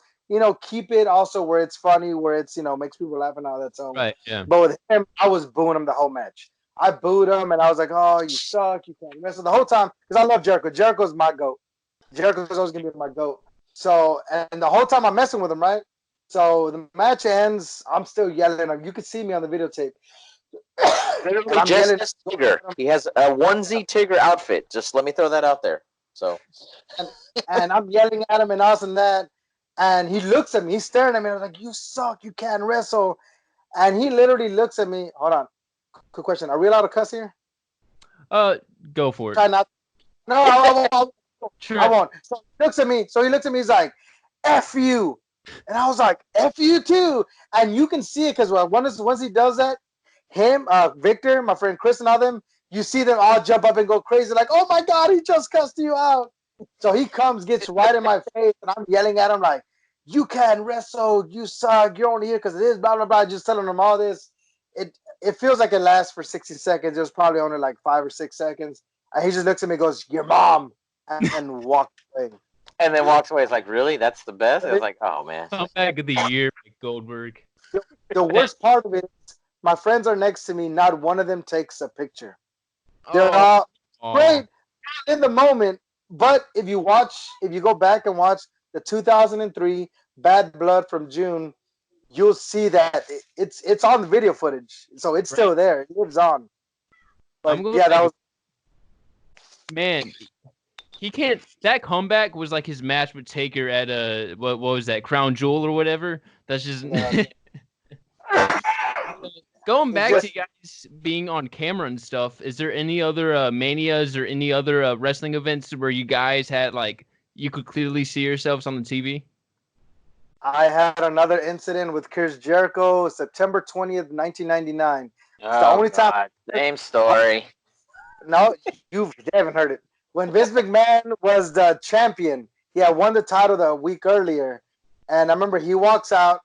keep it also where it's funny, where it's, makes people laugh and all that. So, Right, yeah. But with him, I was booing him the whole match. I booed him, and I was like, oh, you suck. You can't wrestle the whole time because I love Jericho. Jericho's my GOAT. Jericho's always going to be my GOAT. So, and the whole time I'm messing with him, right? So the match ends. I'm still yelling. You can see me on the videotape. Just as Tigger. He has a onesie Tigger outfit. Just let me throw that out there. So, and I'm yelling at him and us and that. And he looks at me. He's staring at me. I was like, you suck. You can't wrestle. And he literally looks at me. Hold on. Quick question. Are we allowed to cuss here? Go for it. Try not. No, I won't. So he looks at me. He's like, F you. And I was like, F you too. And you can see it because once he does that, him, Victor, my friend Chris, and all them, you see them all jump up and go crazy, like, oh my God, he just cussed you out. So he comes, gets right in my face, and I'm yelling at him like, you can't wrestle, you suck, you're only here because of this, blah, blah, blah, just telling him all this. It feels like it lasts for 60 seconds. It was probably only like 5 or 6 seconds. And he just looks at me and goes, your mom, and walks away. And then walks away. It's like, really? That's the best? It's like, oh, man. Comeback of the year, Goldberg. The worst part of it is my friends are next to me. Not one of them takes a picture. They're all great in the moment. But if you go back and watch the 2003 Bad Blood from June, you'll see that it's on the video footage. So it's still there. It lives on. But yeah, that was... Man, he can't. That comeback was like his match with Taker at what was that, Crown Jewel or whatever. That's just going back to you guys being on camera and stuff. Is there any other manias or any other wrestling events where you guys had like you could clearly see yourselves on the TV? I had another incident with Chris Jericho, September 20th, 1999. It's the only time. Same story. No, you haven't heard it. When Vince McMahon was the champion, he had won the title the week earlier. And I remember he walks out,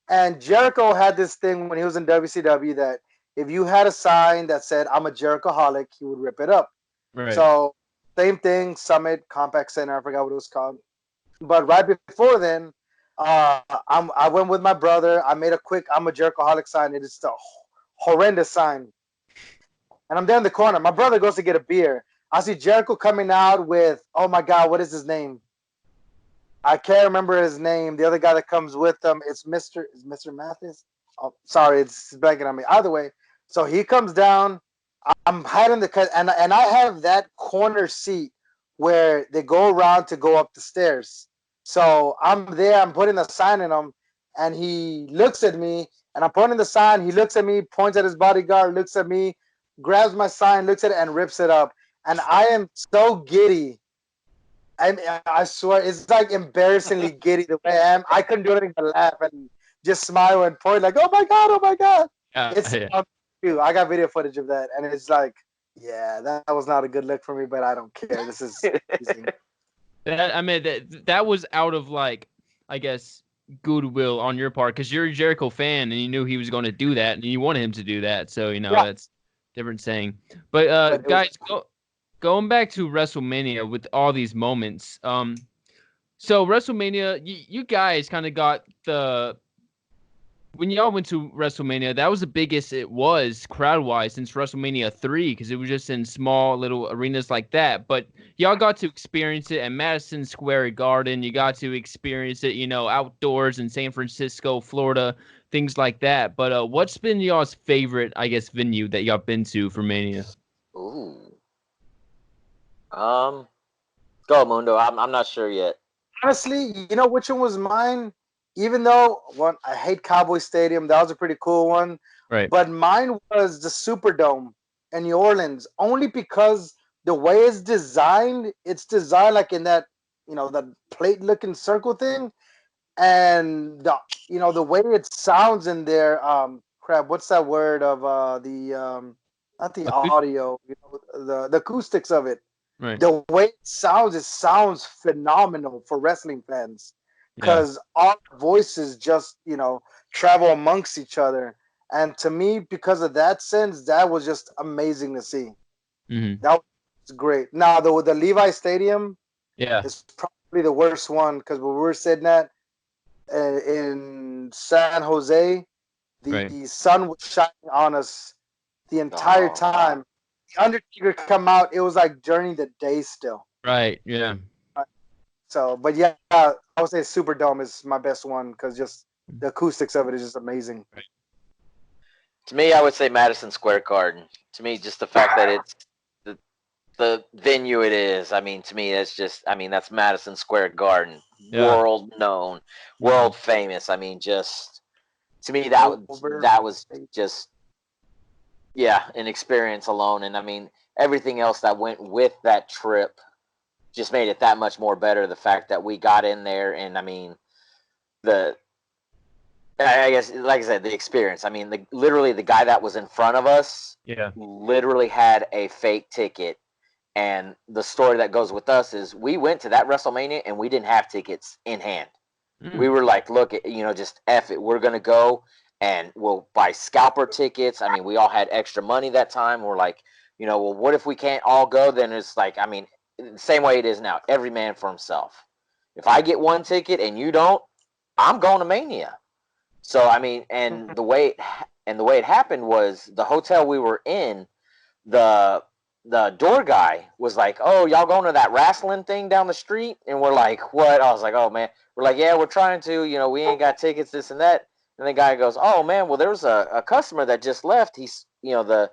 and Jericho had this thing when he was in WCW that if you had a sign that said, I'm a Jerichoholic, he would rip it up. Right. So, same thing, Summit, Compact Center, I forgot what it was called. But right before then, I went with my brother. I made a quick I'm a Jerichoholic sign. It is a horrendous sign. And I'm there in the corner. My brother goes to get a beer. I see Jericho coming out with, oh my God, what is his name? I can't remember his name. The other guy that comes with him, it's Mr. Mathis. Oh, sorry, it's blanking on me. Either way, so he comes down. I'm hiding and I have that corner seat where they go around to go up the stairs. So I'm there. I'm putting the sign in him, and he looks at me, and I'm pointing the sign. He looks at me, points at his bodyguard, looks at me, grabs my sign, looks at it, and rips it up. And I am so giddy. I swear, it's like embarrassingly giddy the way I am. I couldn't do anything but laugh and just smile and point like, oh my God, oh my God. I got video footage of that. And it's like, yeah, that was not a good look for me, but I don't care. This is amazing. That was out of like, I guess, goodwill on your part because you're a Jericho fan and you knew he was going to do that and you wanted him to do that. So, that's different saying. But guys, going back to WrestleMania with all these moments. So WrestleMania, you guys kind of got when y'all went to WrestleMania, that was the biggest it was crowd-wise since WrestleMania 3 because it was just in small little arenas like that. But y'all got to experience it at Madison Square Garden. You got to experience it, outdoors in San Francisco, Florida, things like that. But what's been y'all's favorite, I guess, venue that y'all been to for Mania? Ooh. Go, Mundo. I'm not sure yet. Honestly, you know which one was mine? Even though I hate Cowboy Stadium, that was a pretty cool one. Right. But mine was the Superdome in New Orleans, only because the way it's designed like in that, that plate-looking circle thing, and the way it sounds in there. Crap, what's that word of not the audio, the acoustics of it. Right. The way it sounds phenomenal for wrestling fans because all voices just travel amongst each other, and to me, because of that sense, that was just amazing to see. Mm-hmm. That was great. Now the Levi Stadium Yeah. is probably the worst one because when we were sitting at in San Jose, the sun was shining on us the entire time. The Undertaker come out, it was like during the day still. Right. Yeah. So, but yeah, I would say Superdome is my best one because just the acoustics of it is just amazing. Right. To me, I would say Madison Square Garden. To me, just the fact that it's the venue it is. I mean, to me, that's Madison Square Garden, world known, world famous. I mean, just to me, that was just an experience alone, and I mean, everything else that went with that trip just made it that much more better. The fact that we got in there, and I mean, I guess, like I said, the experience. I mean, literally, the guy that was in front of us, literally had a fake ticket. And the story that goes with us is we went to that WrestleMania and we didn't have tickets in hand. We were like, look, just F it. We're going to go and we'll buy scalper tickets. I mean, we all had extra money that time. We're like, well, what if we can't all go? Then it's like, I mean, the same way it is now. Every man for himself. If I get one ticket and you don't, I'm going to Mania. So, I mean, and the way it happened was the hotel we were in, the door guy was like, oh, y'all going to that wrestling thing down the street? And we're like, what? I was like, oh, man. We're like, yeah, we're trying to. We ain't got tickets, this and that. And the guy goes, oh, man, well, there was a customer that just left. He's, the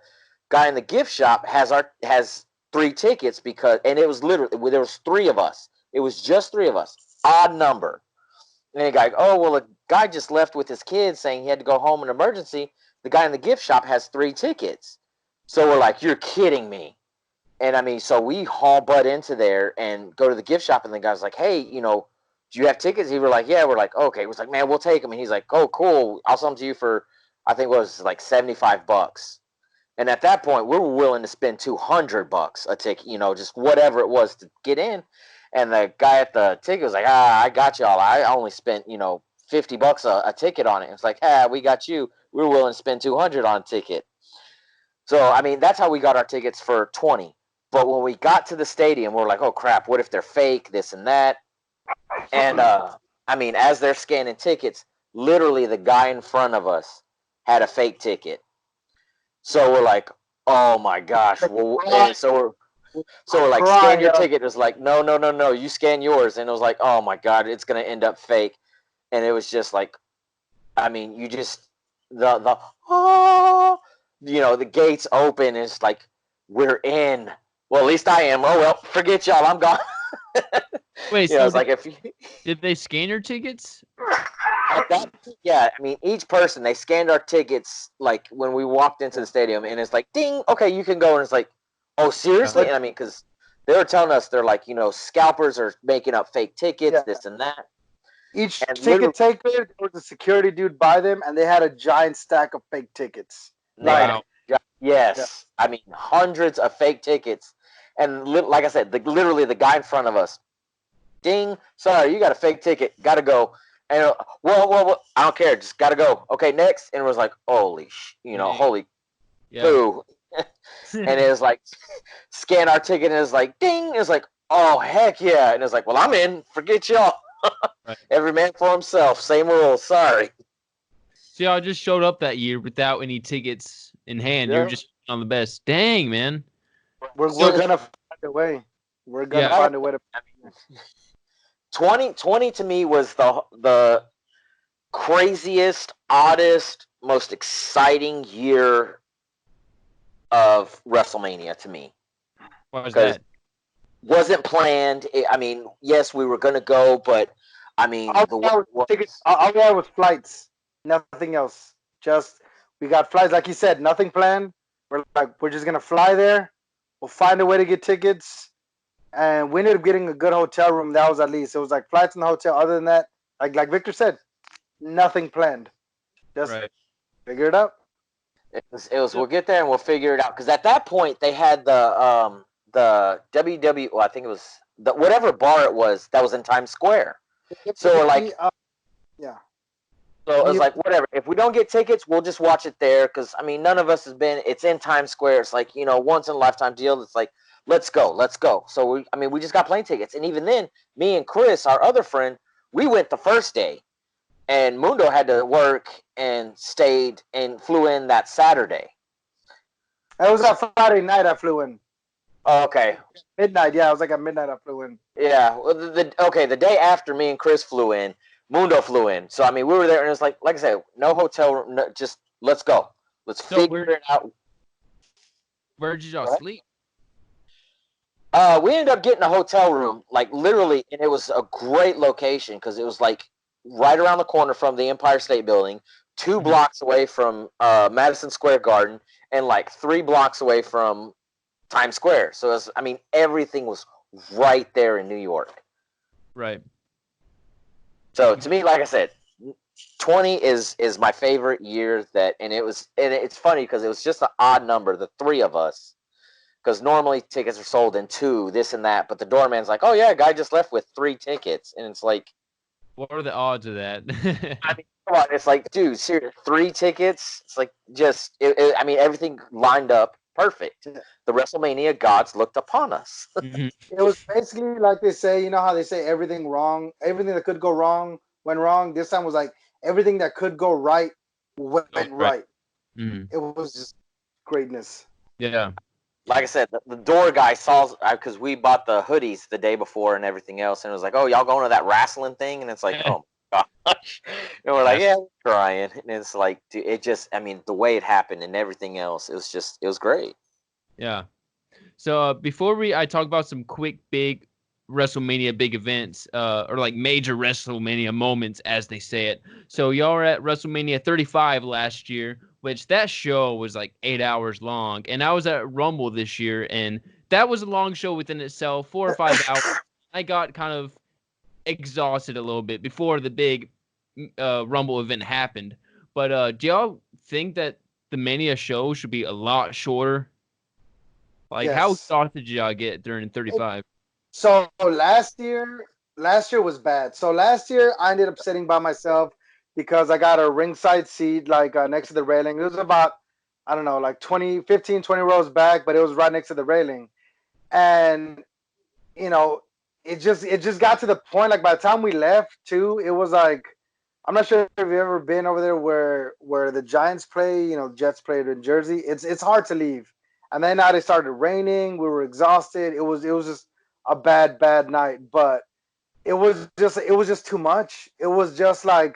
guy in the gift shop has 3 tickets and it was literally, there was 3 of us. It was just 3 of us. Odd number. And the guy, oh, well, a guy just left with his kids saying he had to go home in emergency. The guy in the gift shop has 3 tickets. So we're like, you're kidding me. And I mean, so we haul butt into there and go to the gift shop, and the guy's like, hey, do you have tickets? He were like, yeah. We're like, okay. We're like, man, we'll take them. And he's like, oh, cool. I'll sell them to you for, I think it was like $75. And at that point, we were willing to spend $200 a ticket, just whatever it was to get in. And the guy at the ticket was like, I got y'all. I only spent, $50 a ticket on it. It's like, we got you. We were willing to spend $200 on a ticket. So, I mean, that's how we got our tickets for 20. But when we got to the stadium, we're like, oh, crap, what if they're fake, this and that? And, I mean, as they're scanning tickets, literally the guy in front of us had a fake ticket. So we're like, oh, my gosh. And so we're like, scan your ticket. It was like, no, you scan yours. And it was like, oh, my God, it's going to end up fake. And it was just like, I mean, you just, the gates open. And it's like, we're in. Well, at least I am. Oh, well, forget y'all. I'm gone. Wait, so it's like did they scan your tickets? Yeah, I mean, each person, they scanned our tickets, like, when we walked into the stadium, and it's like, ding, okay, you can go. And it's like, oh, seriously? And I mean, because they were telling us, they're like, scalpers are making up fake tickets, this and that. Each ticket taker, there was a security dude by them, and they had a giant stack of fake tickets. Wow. Yes. Yeah. I mean, hundreds of fake tickets. And like I said, literally the guy in front of us, ding, sorry, you got a fake ticket, got to go. And, whoa, I don't care, just got to go. Okay, next. And it was like, holy poo. And it was like, scan our ticket, and it was like, ding. It was like, oh, heck yeah. And it was like, well, I'm in. Forget y'all. Right. Every man for himself. Same rules. Sorry. See, I just showed up that year without any tickets in hand. You're just on the best. Dang, man. We're gonna find a way. We're gonna find a way to. 2020 to me was the craziest, oddest, most exciting year of WrestleMania to me. Why was that? wasn't planned. I mean, yes, we were gonna go, but I mean, All the we had was tickets. All we had was flights. Nothing else. Just we got flights, like you said, nothing planned. We're just gonna fly there. We'll find a way to get tickets, and we ended up getting a good hotel room. That was at least. It was like flights in the hotel. Other than that, like Victor said, nothing planned. Just Right. figure it out. it was we'll get there and we'll figure it out, because at that point they had the WW. Well, I think it was the whatever bar it was that was in Times Square. So we're like, yeah. so it was like, whatever. If we don't get tickets, we'll just watch it there, because I mean, none of us has been. It's in Times Square. It's like, once in a lifetime deal. It's like, let's go. So we just got plane tickets, and even then, me and Chris, our other friend, we went the first day, and Mundo had to work and stayed and flew in that Saturday. It was that Friday night I flew in. Oh, okay. Midnight, yeah. It was like at midnight I flew in. Yeah. Well, the day after me and Chris flew in, Mundo flew in. So I mean, we were there, and it was like I said, no hotel room, just let's go. Let's figure it out. Where did y'all sleep? We ended up getting a hotel room, like literally, and it was a great location because it was like right around the corner from the Empire State Building, 2 blocks away from Madison Square Garden, and like 3 blocks away from Times Square. So everything was right there in New York. Right. So to me, like I said, 20 is my favorite year and it's funny because it was just an odd number, the 3 of us. Because normally tickets are sold in 2, this and that, but the doorman's like, "Oh yeah, guy just left with 3 tickets," and it's like, what are the odds of that? I mean, come on, it's like, dude, seriously, 3 tickets? It's like everything lined up perfect. The WrestleMania gods looked upon us. It was basically like they say, you know how they say everything wrong, everything that could go wrong went wrong. This time was like everything that could go right went right. It was just greatness. Yeah. Like I said, the door guy saw, because we bought the hoodies the day before and everything else, and it was like, "Oh, y'all going to that wrestling thing?" And it's like, "Oh my gosh!" And we're like, "Yeah, we're trying." And it's like, dude, the way it happened and everything else, it was great. Yeah. So before I talk about some quick, big WrestleMania big events, or like major WrestleMania moments, as they say it. So y'all were at WrestleMania 35 last year, which that show was like 8 hours long. And I was at Rumble this year, and that was a long show within itself, 4 or 5 hours. I got kind of exhausted a little bit before the big Rumble event happened. But do y'all think that the Mania show should be a lot shorter? Like, how exhausted did y'all get during 35? So last year was bad. So last year I ended up sitting by myself because I got a ringside seat, like next to the railing. It was about, I don't know, like 15, 20 rows back, but it was right next to the railing. And, it just got to the point, like by the time we left too, it was like, I'm not sure if you've ever been over there where the Giants play, Jets played in Jersey. It's hard to leave. And then now it started raining. We were exhausted. It was just a bad night. But it was just too much. It was just like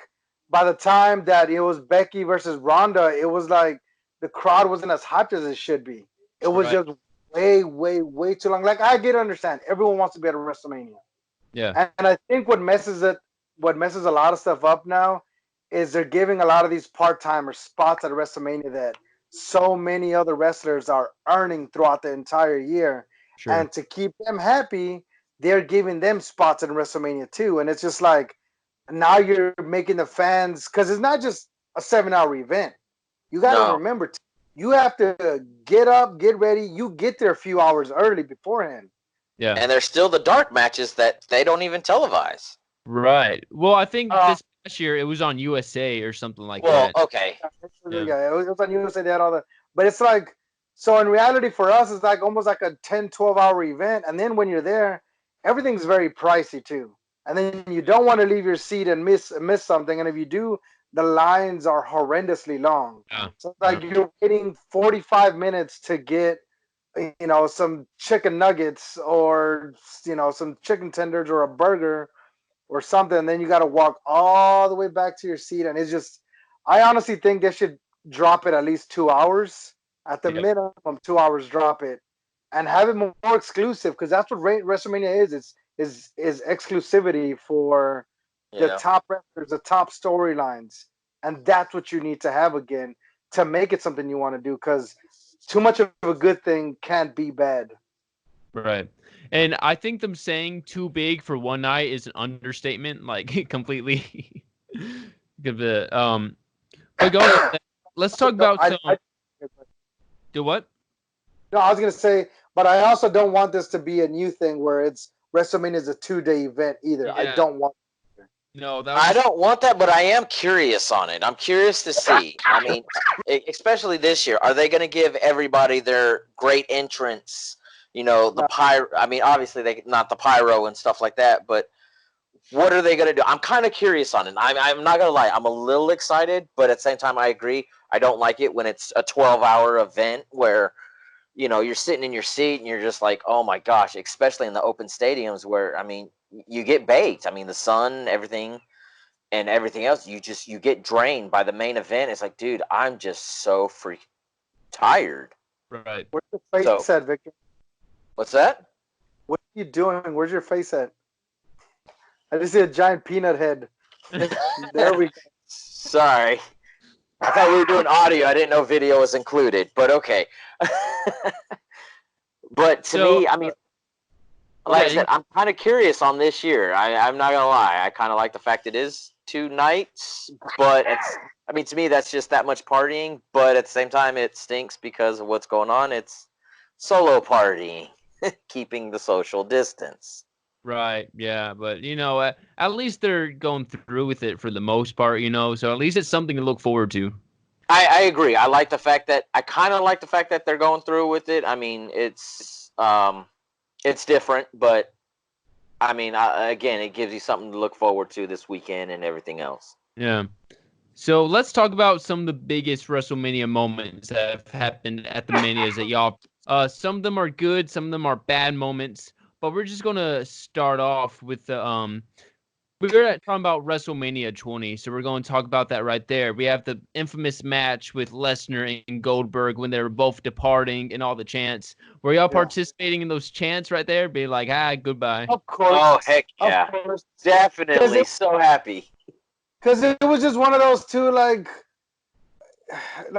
by the time that it was Becky versus Ronda, it was like the crowd wasn't as hyped as it should be. It was just way too long. Like I get understand. Everyone wants to be at a WrestleMania. Yeah. And I think what messes a lot of stuff up now is they're giving a lot of these part-timer spots at WrestleMania that so many other wrestlers are earning throughout the entire year. Sure. And to keep them happy, they're giving them spots in WrestleMania too. And it's just like now you're making the fans, because it's not just a 7-hour event. You got to remember, you have to get up, get ready. You get there a few hours early beforehand. Yeah. And there's still the dark matches that they don't even televise. Right. Well, I think this last year it was on USA or something like that. Well, okay. Yeah, it was on USA. They had all the, but it's like, so in reality for us, it's like almost like a 10, 12-hour event. And then when you're there, everything's very pricey too. And then you don't want to leave your seat and miss something. And if you do, the lines are horrendously long. Yeah. So it's like you're waiting 45 minutes to get, some chicken nuggets or, some chicken tenders or a burger or something. And then you got to walk all the way back to your seat. And it's just, I honestly think they should drop it at least 2 hours. At the minimum, 2 hours, drop it. and have it more exclusive, because that's what WrestleMania is. Is exclusivity for the Yeah. top wrestlers, the top storylines, and that's what you need to have again to make it something you want to do. Because too much of a good thing can't be bad. Right. And I think them saying too big for one night is an understatement, like completely. Give it. But go ahead. Let's talk about some. Do what? No, I was gonna say, but I also don't want this to be a new thing where it's WrestleMania is a 2-day event either. I Yeah. don't want. No, I don't want that, but I am curious on it. I'm curious to see. I mean, especially this year, are they going to give everybody their great entrance? You know, the pyro. I mean, obviously they not the pyro and stuff like that, but what are they going to do? I'm kind of curious on it. I'm not going to lie. I'm a little excited, but at the same time, I agree. I don't like it when it's a 12-hour event where, you know, you're sitting in your seat and you're just like, oh my gosh, especially in the open stadiums where, I mean, you get baked. I mean, the sun, everything, and everything else, you get drained by the main event. It's like, dude, I'm just so freaking tired. Right. Where's your face at, Victor? What's that? What are you doing? Where's your face at? I just see a giant peanut head. There we go. Sorry. I thought we were doing audio. I didn't know video was included, but okay. But to me, I mean, like I said, I'm kind of curious on this year. I'm not gonna lie. I kind of like the fact it is 2 nights, but I mean, to me, that's just that much partying. But at the same time, it stinks because of what's going on. It's solo partying, keeping the social distance. Right. Yeah. But, you know, at least they're going through with it for the most part, you know, so at least it's something to look forward to. I agree. I kind of like the fact that they're going through with it. I mean, it's different, but I mean, again, it gives you something to look forward to this weekend and everything else. Yeah. So let's talk about some of the biggest WrestleMania moments that have happened at the Manias that y'all. Some of them are good, some of them are bad moments, but we're just gonna start off with the We're talking about WrestleMania 20, so we're going to talk about that right there. We have the infamous match with Lesnar and Goldberg when they were both departing and all the chants. Were y'all participating in those chants right there? Be like, goodbye. Of course. Oh, heck yeah. Of course. Definitely so happy. Because it was just one of those two, like,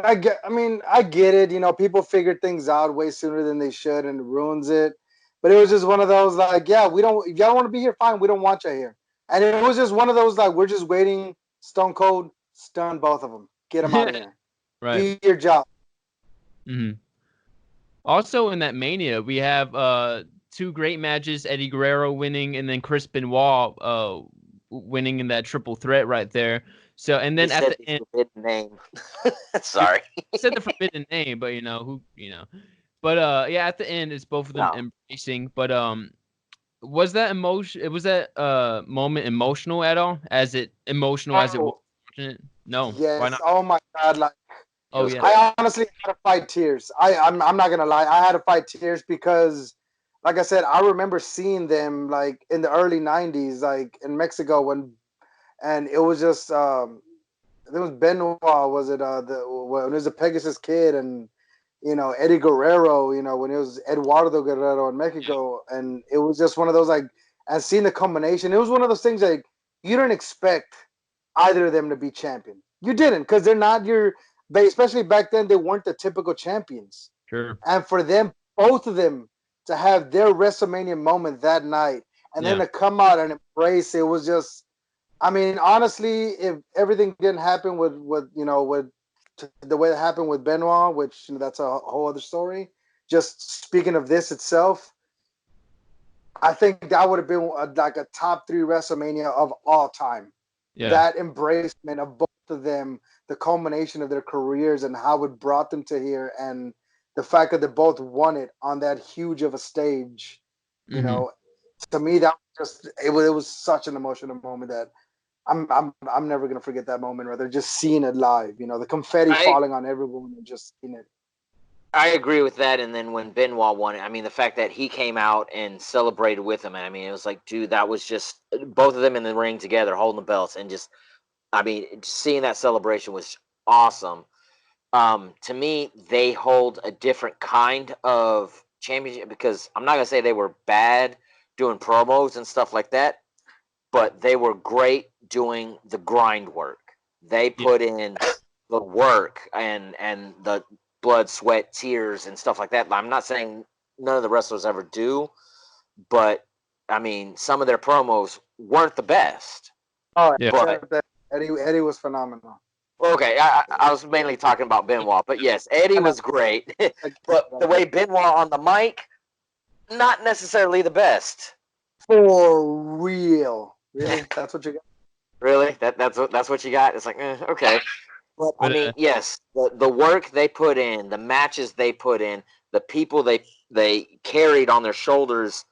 I get it. You know, people figure things out way sooner than they should, and it ruins it. But it was just one of those, like, yeah, if y'all don't want to be here, fine. We don't want you here. And it was just one of those, like, we're just waiting. Stone Cold, stun both of them. Get them out of here. Right. Do your job. Mm-hmm. Also in that Mania, we have 2 great matches, Eddie Guerrero winning and then Chris Benoit winning in that triple threat right there. So, and then at the end, forbidden name. Sorry, I said the forbidden name, but But yeah, at the end, it's both of them embracing. But was that emotion? Was that moment emotional at all? As emotional as it was? No. Yes. Why not? Oh my God! Like, oh yeah. I honestly had to fight tears. I'm not gonna lie. I had to fight tears because, like I said, I remember seeing them like in the early '90s, like in Mexico and it was just it was Benoit. Was it when it was a Pegasus Kid and Eddie Guerrero? When it was Eduardo Guerrero in Mexico, and it was just one of those, like, and seeing the combination. It was one of those things like you didn't expect either of them to be champion. You didn't, because they're not especially back then, they weren't the typical champions. Sure. And for them, both of them, to have their WrestleMania moment that night and then to come out and embrace it was just, I mean, honestly, if everything didn't happen with the way it happened with Benoit, which that's a whole other story. Just speaking of this itself, I think that would have been like a top 3 WrestleMania of all time. Yeah. That embracement of both of them, the culmination of their careers and how it brought them to here, and the fact that they both won it on that huge of a stage, you know, to me that was just it was such an emotional moment that I'm never gonna forget that moment. Rather, just seeing it live, the confetti falling on everyone and just seeing it. I agree with that. And then when Benoit won it, I mean, the fact that he came out and celebrated with him, and I mean, it was like, dude, that was just both of them in the ring together, holding the belts, and just, I mean, seeing that celebration was awesome. To me, they hold a different kind of championship, because I'm not going to say they were bad doing promos and stuff like that, but they were great doing the grind work. They put in the work and the blood, sweat, tears, and stuff like that. I'm not saying none of the wrestlers ever do, but I mean, some of their promos weren't the best. Oh, yeah. But Eddie was phenomenal. Okay, I was mainly talking about Benoit, but yes, Eddie was great. But the way Benoit on the mic, not necessarily the best. For real. Really? That's what you got? Really? That's what you got? It's like, okay. But I mean, yes, the work they put in, the matches they put in, the people they carried on their shoulders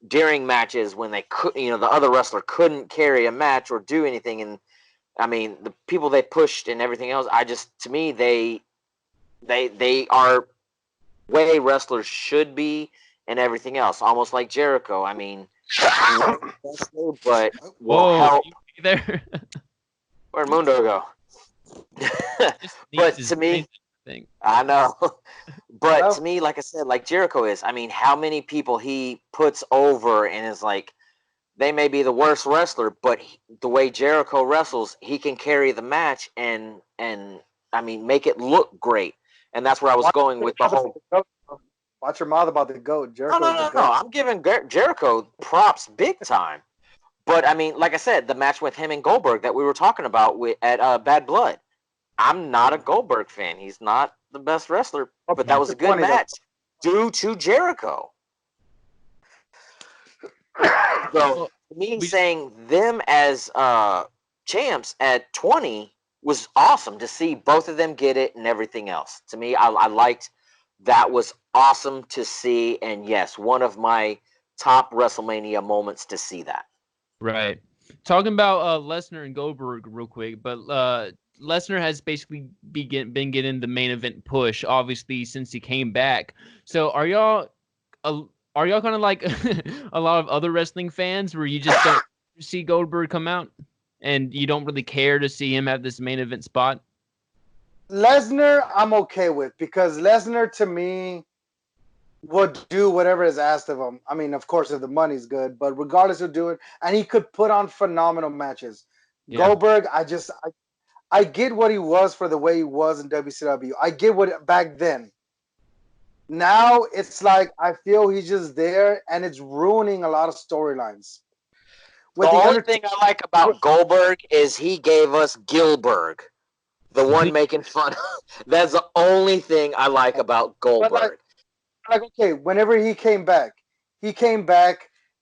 during matches when they could, the other wrestler couldn't carry a match or do anything, and I mean, the people they pushed and everything else, to me, they are way wrestlers should be and everything else. Almost like Jericho. I mean, but will help. There. Where'd Mundo go? But to me, I know. But to me, like I said, like Jericho is, I mean, how many people he puts over and is like, they may be the worst wrestler, but the way Jericho wrestles, he can carry the match and I mean, make it look great. And that's where I was going with the whole. Watch your mouth about the GOAT. Jericho. No. I'm giving Jericho props big time. But I mean, like I said, the match with him and Goldberg that we were talking about at Bad Blood. I'm not a Goldberg fan. He's not the best wrestler, but that was a good match due to Jericho. So me saying them as champs at 20 was awesome to see both of them get it and everything else. To me, I liked that. Was awesome to see, and yes, one of my top WrestleMania moments to see that. Right. Talking about Lesnar and Goldberg real quick, but Lesnar has basically been getting the main event push, obviously, since he came back. So are y'all kind of like a lot of other wrestling fans where you just don't see Goldberg come out and you don't really care to see him have this main event spot? Lesnar, I'm okay with, because Lesnar, to me, would do whatever is asked of him. I mean, of course, if the money's good, but regardless of doing, and he could put on phenomenal matches. Yeah. Goldberg, I get what he was for the way he was in WCW. I get what back then. Now it's like I feel he's just there, and it's ruining a lot of storylines. The only thing I like about Goldberg is he gave us Gilberg, the one making fun. That's the only thing I like about Goldberg. Like, okay, whenever he came back,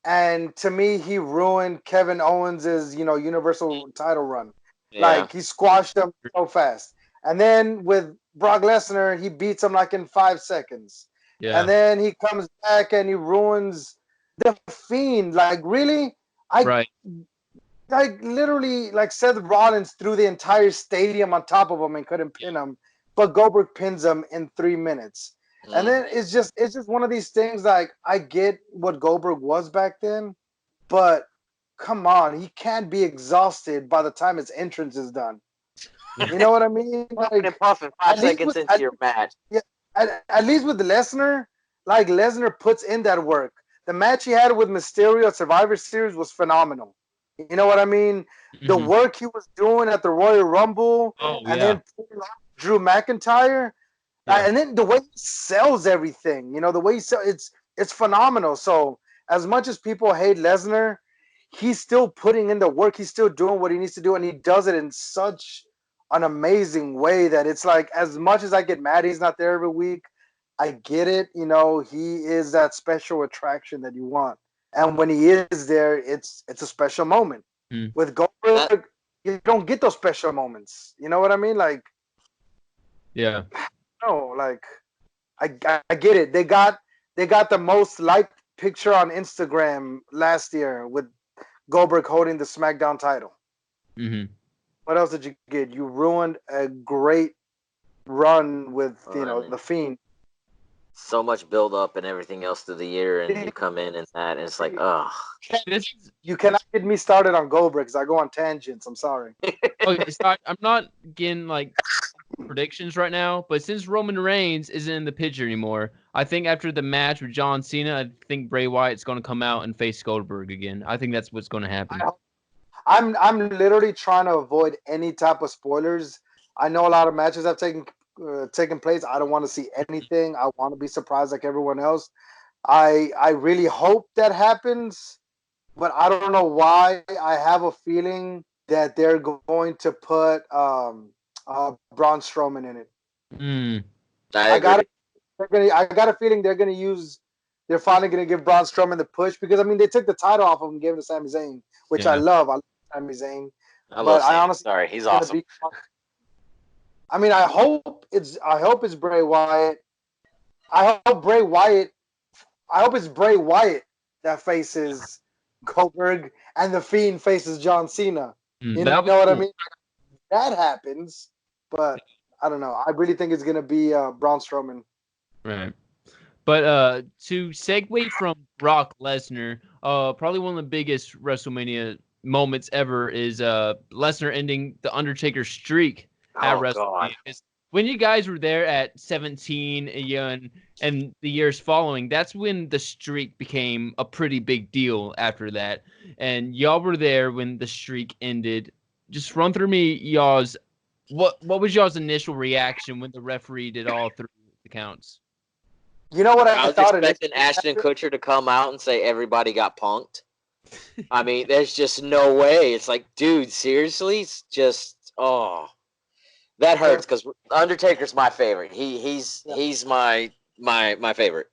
and to me, he ruined Kevin Owens' Universal title run. Yeah. Like, he squashed him so fast. And then with Brock Lesnar, he beats him like in 5 seconds. Yeah. And then he comes back and he ruins the Fiend. Like, really? Like, literally, like, Seth Rollins threw the entire stadium on top of him and couldn't pin him. But Goldberg pins him in 3 minutes. And then it's just one of these things. Like, I get what Goldberg was back then, but come on, he can't be exhausted by the time his entrance is done. You know what I mean? Like, puffing 5 seconds into your match. Yeah, at least with Lesnar, like, Lesnar puts in that work. The match he had with Mysterio at Survivor Series was phenomenal. You know what I mean? Mm-hmm. The work he was doing at the Royal Rumble, then Drew McIntyre. Yeah. And then the way he sells everything, the way he sells, it's phenomenal. So as much as people hate Lesnar, he's still putting in the work. He's still doing what he needs to do, and he does it in such an amazing way that it's like, as much as I get mad he's not there every week, I get it. He is that special attraction that you want. And when he is there, it's a special moment. With Goldberg, you don't get those special moments. You know what I mean? Like, yeah. No, like, I get it. They got the most liked picture on Instagram last year with Goldberg holding the SmackDown title. Mm-hmm. What else did you get? You ruined a great run with the Fiend. So much build up and everything else through the year, and you come in and that, and it's like, oh. You cannot get me started on Goldberg because I go on tangents. I'm sorry. Okay, so I'm not getting like predictions right now, but since Roman Reigns isn't in the picture anymore, I think after the match with John Cena, I think Bray Wyatt's going to come out and face Goldberg again. I think that's what's going to happen. I'm literally trying to avoid any type of spoilers. I know a lot of matches have taken place. I don't want to see anything. I want to be surprised like everyone else. I really hope that happens, but I don't know why. I have a feeling that they're going to put Braun Strowman in it. I got a feeling they're gonna use. They're finally gonna give Braun Strowman the push because I mean they took the title off of him and gave it to Sami Zayn, which I love. I love Sami Zayn. I honestly, sorry, he's awesome. I mean, I hope it's Bray Wyatt. I hope it's Bray Wyatt that faces Goldberg and the Fiend faces John Cena. You know what I mean? That happens, but I don't know. I really think it's gonna be Braun Strowman. Right. But to segue from Brock Lesnar, probably one of the biggest WrestleMania moments ever is Lesnar ending the Undertaker streak at WrestleMania. When you guys were there at 17 and the years following, that's when the streak became a pretty big deal after that. And y'all were there when the streak ended. Just run through me y'all's what was y'all's initial reaction when the referee did all three the counts? You know what I was expecting Ashton Kutcher to come out and say everybody got punked. I mean, there's just no way. It's like, dude, seriously? It's just that hurts because Undertaker's my favorite. He's my favorite.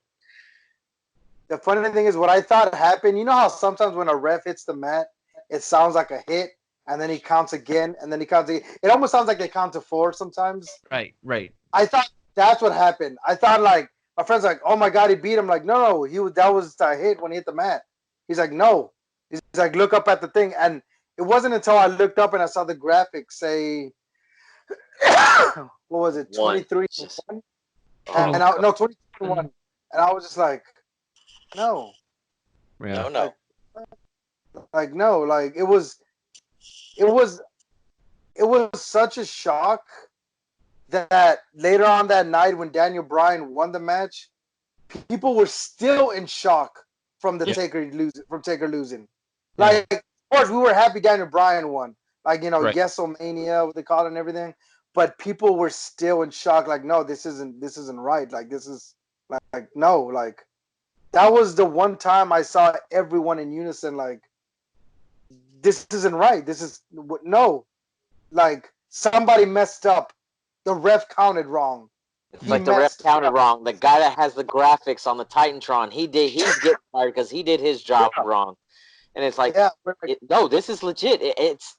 The funny thing is, what I thought happened. You know how sometimes when a ref hits the mat, it sounds like a hit, and then he counts again, and then he counts again. It almost sounds like they count to 4 sometimes. Right. I thought that's what happened. I thought like my friend's like, "Oh my god, he beat him!" Like, no, that was a hit when he hit the mat. He's like, "No." He's like, "Look up at the thing," and it wasn't until I looked up and I saw the graphic say, "What was it? 23-1." And 22-1, and I was just like, "No." Yeah. No. Like no, like it was such a shock that later on that night when Daniel Bryan won the match, people were still in shock from Taker losing. Like, of course, we were happy Daniel Bryan won. Like, Wrestlemania, what they call it and everything. But people were still in shock. Like, no, this isn't right. Like, this is like no, like that was the one time I saw everyone in unison. Like, this isn't right. This is no, like somebody messed up. The ref counted wrong. It's like the ref counted wrong. The guy that has the graphics on the Titantron, he's getting fired because he did his job wrong. And it's like, no, this is legit. It's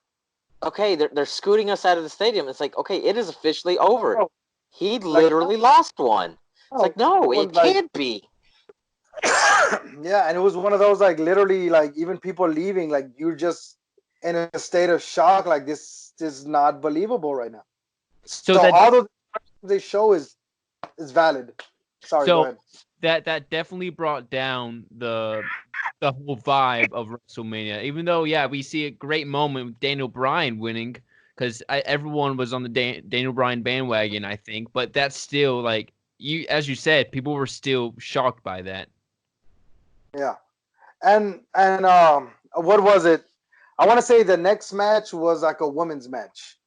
okay. They're scooting us out of the stadium. It's like, okay, it is officially over. He literally lost one. It's like, no, it can't be. Yeah, and it was one of those like literally like even people leaving like you're just in a state of shock. Like this is not believable right now. So all of they show is valid. Sorry, go ahead. That definitely brought down the whole vibe of WrestleMania. Even though, we see a great moment with Daniel Bryan winning because everyone was on the Daniel Bryan bandwagon, I think. But that's still like as you said, people were still shocked by that. Yeah, and what was it? I want to say the next match was like a women's match.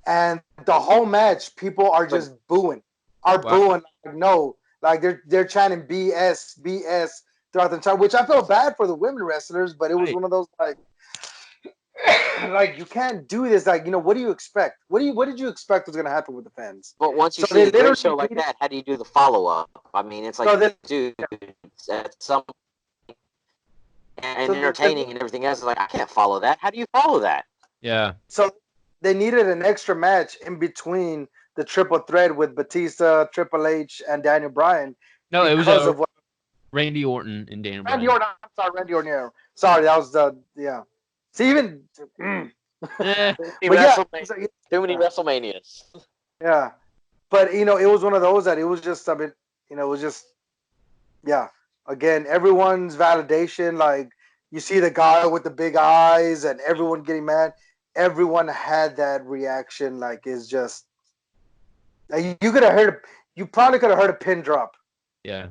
And the whole match, people are just booing. Booing like no, like they're chanting BS throughout the entire. Which I feel bad for the women wrestlers, but it was one of those like you can't do this. Like what do you expect? What did you expect was gonna happen with the fans? But once you see a great show like that, how do you do the follow up? I mean, it's like dude, at some and entertaining and everything else is like I can't follow that. How do you follow that? Yeah. So they needed an extra match in between the triple threat with Batista, Triple H, and Daniel Bryan. No, it was Randy Orton and Daniel Bryan. Randy Orton. Yeah. Sorry, that was See, even too many WrestleManias. Yeah, but it was one of those that it was just a bit. It was just Again, everyone's validation. Like you see the guy with the big eyes, and everyone getting mad. Everyone had that reaction. Like it's just you could have heard. You probably could have heard a pin drop Yeah.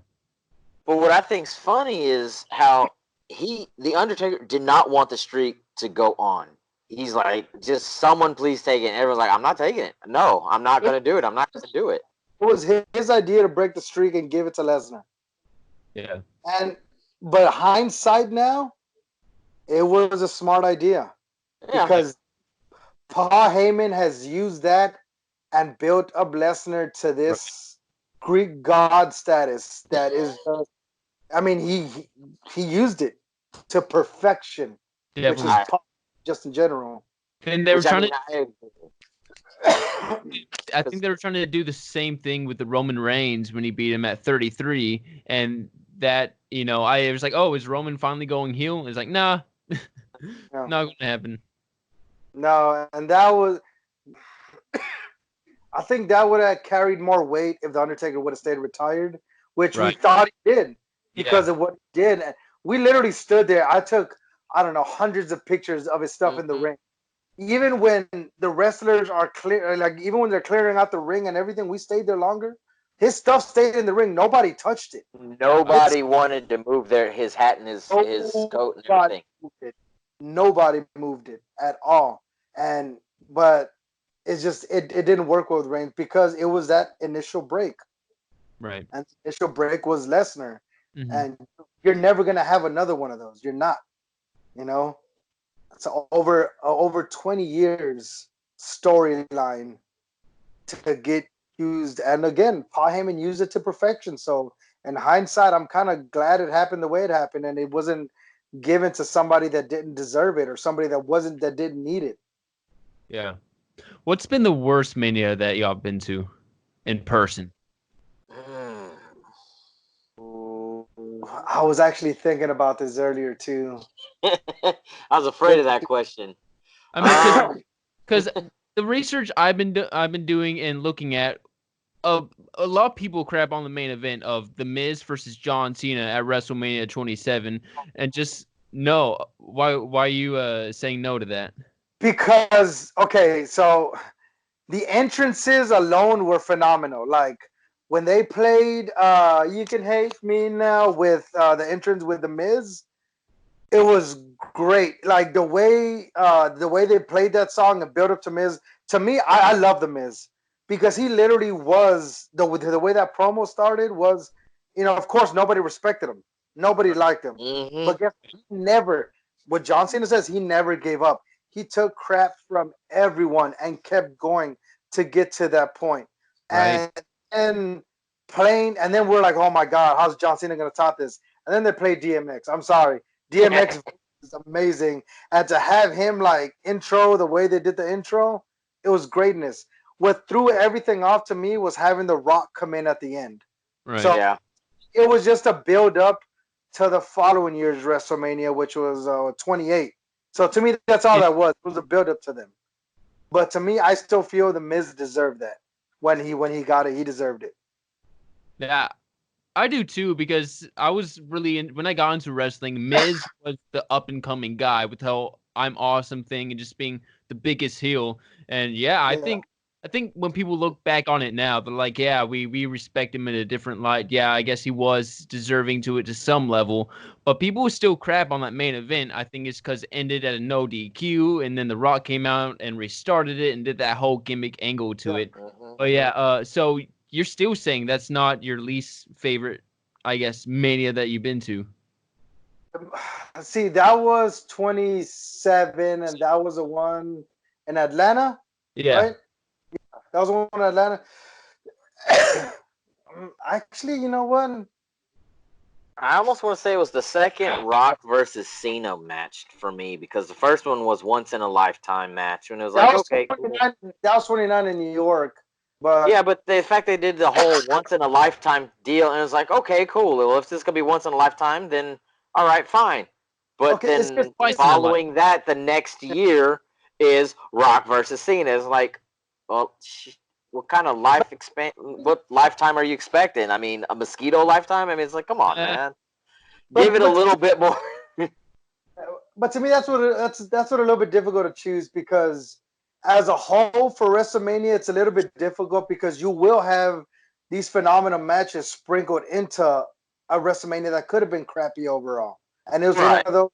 But what I think's funny is how the Undertaker did not want the streak to go on. He's like, just someone please take it. And everyone's like, I'm not taking it. No, I'm not going to do it. I'm not going to do it. It was his idea to break the streak and give it to Lesnar. Yeah. But hindsight now, it was a smart idea. Yeah. Because Paul Heyman has used that and built up Lesnar to this Greek god status that is, I mean, he used it to perfection, Definitely. which is Paul, just in general. And they were trying to. I think they were trying to do the same thing with the Roman Reigns when he beat him at 33, and that I was like, oh, is Roman finally going heel? It's like, nah, not gonna happen. No, and that was. I think that would have carried more weight if the Undertaker would have stayed retired, which we thought he did because of what he did. We literally stood there. I took, I don't know, hundreds of pictures of his stuff in the ring. Even when the wrestlers are clear, like even when they're clearing out the ring and everything, we stayed there longer. His stuff stayed in the ring. Nobody touched it. Nobody wanted to move his hat and his coat and everything. Nobody moved it at all. But it's just it didn't work well with Reigns because it was that initial break. Right. And the initial break was Lesnar. And you're never gonna have another one of those. You're not. It's over 20 years storyline to get used. And again, Paul Heyman used it to perfection. So in hindsight, I'm kind of glad it happened the way it happened, and it wasn't given to somebody that didn't deserve it or somebody that didn't need it. Yeah. What's been the worst Mania that y'all been to in person? I was actually thinking about this earlier too. I was afraid of that question. I mean, because the research I've been doing and looking at, a lot of people crap on the main event of The Miz versus John Cena at WrestleMania 27, and just no. Why are you saying no to that? Because so the entrances alone were phenomenal. Like when they played You Can Hate Me Now with the entrance with The Miz, it was great. Like the way they played that song and built up to Miz. To me, I love The Miz because he literally was the way that promo started was, of course nobody respected him, nobody liked him, but guess he never. What John Cena says, he never gave up. He took crap from everyone and kept going to get to that point. Right. And playing, and then we're like, oh my God, how's John Cena going to top this? And then they played DMX. I'm sorry. DMX is amazing. And to have him like intro the way they did the intro, it was greatness. What threw everything off to me was having The Rock come in at the end. Right. So it was just a build up to the following year's WrestleMania, which was 28. So to me, that's all that was. It was a build up to them. But to me, I still feel The Miz deserved that. When he got it, he deserved it. Yeah, I do too, because I was really when I got into wrestling, Miz was the up and coming guy with the whole I'm awesome thing and just being the biggest heel. And I think when people look back on it now, they're like, yeah, we respect him in a different light. Yeah, I guess he was deserving to it to some level, but people still crap on that main event. I think it's because it ended at a no DQ, and then The Rock came out and restarted it and did that whole gimmick angle to it. But so you're still saying that's not your least favorite, I guess, Mania that you've been to? See, that was 27, and that was the one in Atlanta. Yeah. Right? Yeah, that was the one in Atlanta. Actually, you know what? I almost want to say it was the second Rock versus Cena match for me, because the first one was once in a lifetime match, and it was like, okay, cool. That was 29 in New York. But yeah, but the fact they did the whole once in a lifetime deal, and it was like, okay, cool. Well, if this is gonna be once in a lifetime, then all right, fine. But then following that, the next year is Rock versus Cena. It's like, well, what kind of what lifetime are you expecting? I mean, a mosquito lifetime? I mean, it's like, come on, man. Give it a little bit more. But to me, that's what a little bit difficult to choose, because as a whole for WrestleMania, it's a little bit difficult because you will have these phenomenal matches sprinkled into a WrestleMania that could have been crappy overall. And it was one of those,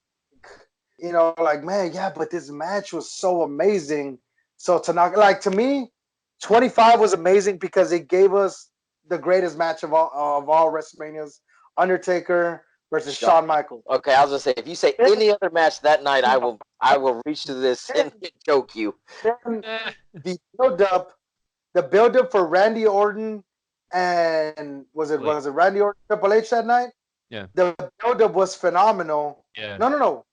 like, man, yeah, but this match was so amazing. So to me, 25 was amazing because it gave us the greatest match of all WrestleManias, Undertaker versus Shawn Michaels. Okay, I was gonna say, if you say any other match that night, I will reach to this and choke you. The build up for Randy Orton and was it Randy Orton Triple H that night? Yeah. The build up was phenomenal. Yeah. No.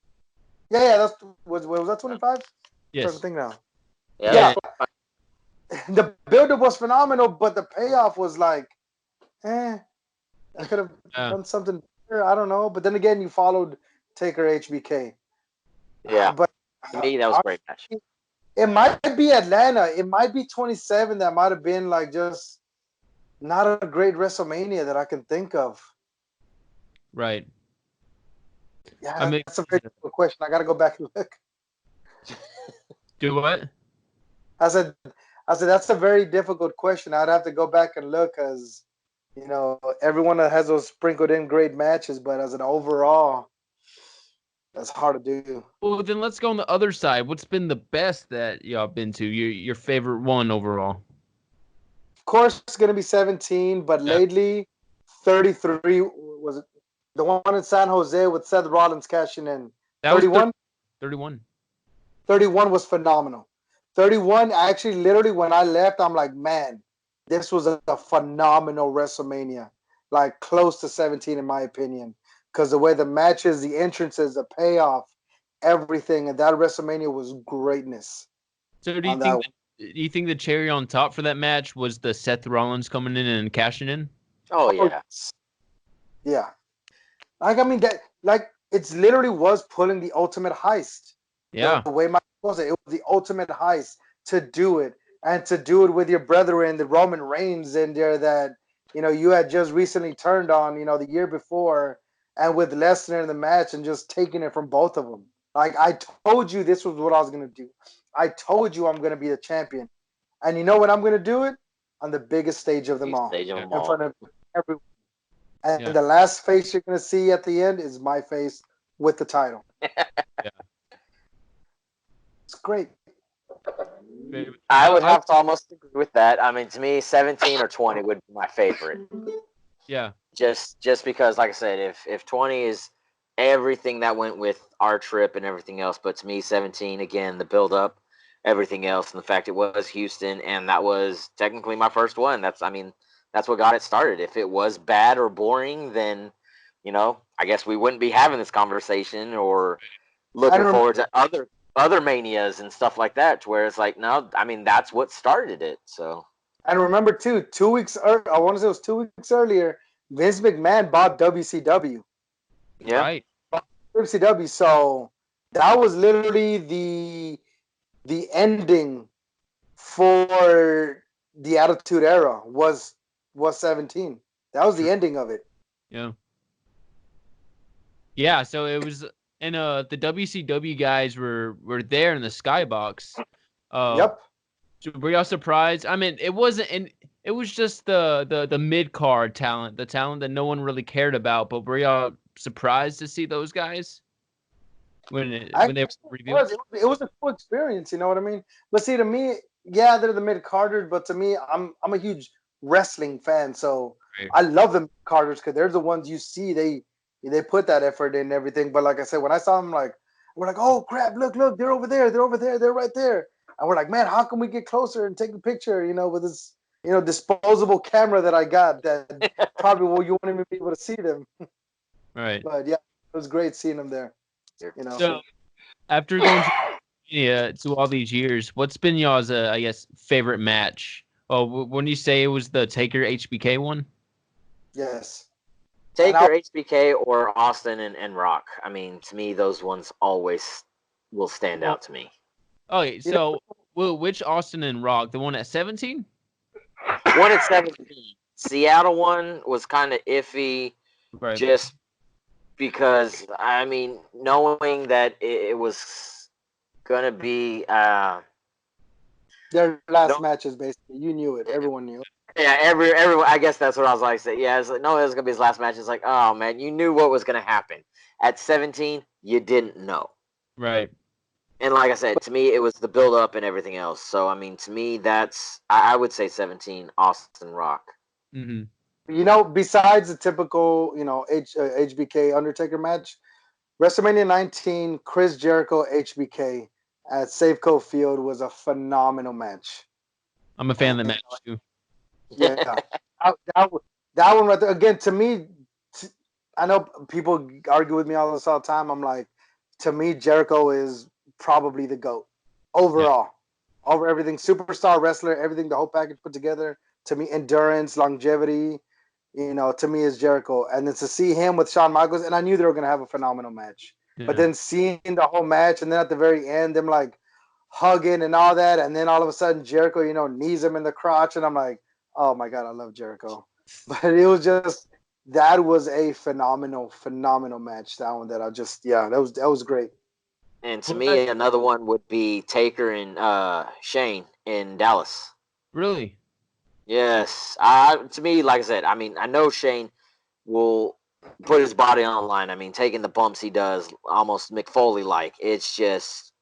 Yeah, was that 25? Yes. I think now. Yeah. The build up was phenomenal, but the payoff was like, I could have done something better. I don't know. But then again, you followed Taker HBK. Yeah. But to me, that was a great match. It might be Atlanta. It might be 27. That might have been like just not a great WrestleMania that I can think of. Right. Yeah, that's a very difficult question. I got to go back and look. Do what? I said that's a very difficult question. I'd have to go back and look because, everyone has those sprinkled in great matches, but as an overall, that's hard to do. Well, then let's go on the other side. What's been the best that y'all been to? Your favorite one overall? Of course, it's gonna be 17, but lately, 33 was it the one in San Jose with Seth Rollins cashing in. 31. 31. 31 was phenomenal. 31, actually, literally, when I left, I'm like, man, this was a phenomenal WrestleMania. Like, close to 17, in my opinion. Because the way the matches, the entrances, the payoff, everything, and that WrestleMania was greatness. So do you think the cherry on top for that match was the Seth Rollins coming in and cashing in? Oh, yeah. Yeah. It's literally was pulling the ultimate heist. Yeah. The way Mike was it was the ultimate heist to do it. And to do it with your brethren, the Roman Reigns in there that, you had just recently turned on, the year before, and with Lesnar in the match and just taking it from both of them. Like, I told you this was what I was going to do. I told you I'm going to be the champion. And you know when I'm going to do it? On the biggest stage of them all. In front of everyone. And the last face you're going to see at the end is my face with the title. It's great. I would have to almost agree with that. I mean, to me, 17 or 20 would be my favorite. Yeah. Just because, like I said, if 20 is everything that went with our trip and everything else, but to me, 17, again, the build-up, everything else, and the fact it was Houston, and that was technically my first one. That's what got it started. If it was bad or boring, then, I guess we wouldn't be having this conversation or looking forward to other manias and stuff like that, where it's like, no, I mean, that's what started it. So, and remember too, 2 weeks earlier, I want to say it was 2 weeks earlier, Vince McMahon bought WCW. Yeah. Right. WCW. So that was literally the ending for the Attitude Era was 17. That was the ending of it. Yeah. Yeah, so it was, and the WCW guys were there in the skybox. Yep. Were y'all surprised? I mean, it wasn't, and it was just the mid card talent, the talent that no one really cared about. But were y'all surprised to see those guys when they were revealed? It was a cool experience, you know what I mean? But see, to me, yeah, they're the mid carders, but to me, I'm a huge wrestling fan, so I love the mid carders because they're the ones you see they put that effort in and everything. But like I said, when I saw them, we're like, oh crap, look, they're over there, they're right there. And we're like, man, how can we get closer and take a picture, with this, disposable camera that I got that probably you won't even be able to see them. Right. But yeah, it was great seeing them there. So after going to all these years, what's been y'all's, I guess, favorite match? Oh, when you say it was the Taker HBK one? Yes. Taker, HBK, or Austin and Rock. I mean, to me, those ones always will stand out to me. Okay, so which Austin and Rock? The one at 17? One at 17. Seattle one was kind of iffy, just because, I mean, knowing that it was going to be... their last matches, basically. You knew it. Everyone knew it. Yeah, everyone. I guess that's what I was like. Say, yeah, it's like, no, it was gonna be his last match. It's like, oh man, you knew what was gonna happen. At 17, you didn't know. Right. And like I said, to me, it was the build up and everything else. So I mean, to me, I would say 17, Austin Rock. Mm-hmm. Besides the typical, HBK Undertaker match, WrestleMania 19, Chris Jericho HBK at Safeco Field was a phenomenal match. I'm a fan of the match too. Yeah, that one right there. Again, to me, I know people argue with me all the time. I'm like, to me, Jericho is probably the GOAT overall, over everything. Superstar wrestler, everything, the whole package put together. To me, endurance, longevity, to me is Jericho. And then to see him with Shawn Michaels, and I knew they were going to have a phenomenal match. Yeah. But then seeing the whole match, and then at the very end, them like hugging and all that, and then all of a sudden Jericho, knees him in the crotch, and I'm like, oh my God, I love Jericho. But it was just, that was a phenomenal match. That one that that was great. And to me, another one would be Taker and Shane in Dallas. Really? Yes. To me, like I said, I mean, I know Shane will put his body on the line. I mean, taking the bumps he does, almost Mick Foley-like. It's just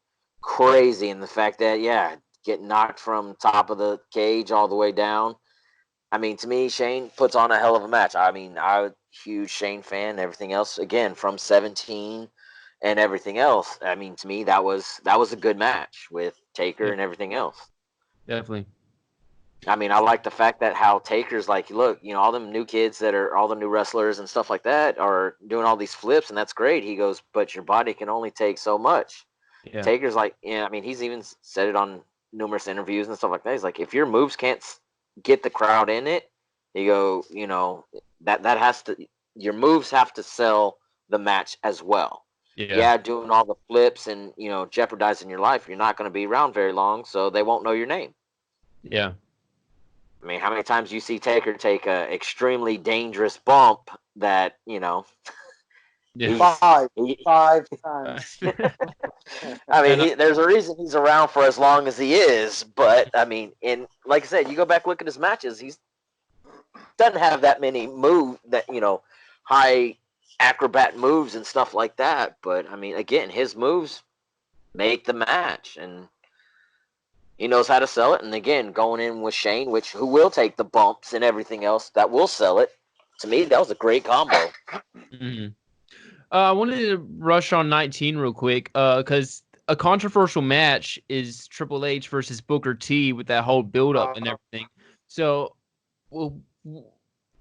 crazy. And the fact that, get knocked from top of the cage all the way down. I mean, to me, Shane puts on a hell of a match. I mean, I'm a huge Shane fan. Everything else, again, from 17 and everything else. I mean, to me, that was a good match with Taker and everything else. Definitely. I mean, I like the fact that how Taker's like, look, all them new kids that are all the new wrestlers and stuff like that are doing all these flips, and that's great. He goes, but your body can only take so much. Yeah. Taker's like, I mean, he's even said it on numerous interviews and stuff like that. He's like, if your moves can't get the crowd in it, you go, that has to, your moves have to sell the match as well. Yeah, doing all the flips and jeopardizing your life, you're not going to be around very long, so they won't know your name. Yeah. I mean, how many times do you see Taker take a extremely dangerous bump that Five times. I mean, there's a reason he's around for as long as he is. But I mean, like I said, you go back look at his matches, he's doesn't have that many high acrobat moves and stuff like that. But I mean, again, his moves make the match, and he knows how to sell it. And again, going in with Shane, who will take the bumps and everything else, that will sell it. To me, that was a great combo. Mm-hmm. I wanted to rush on 19 real quick, because a controversial match is Triple H versus Booker T with that whole build-up and everything. So,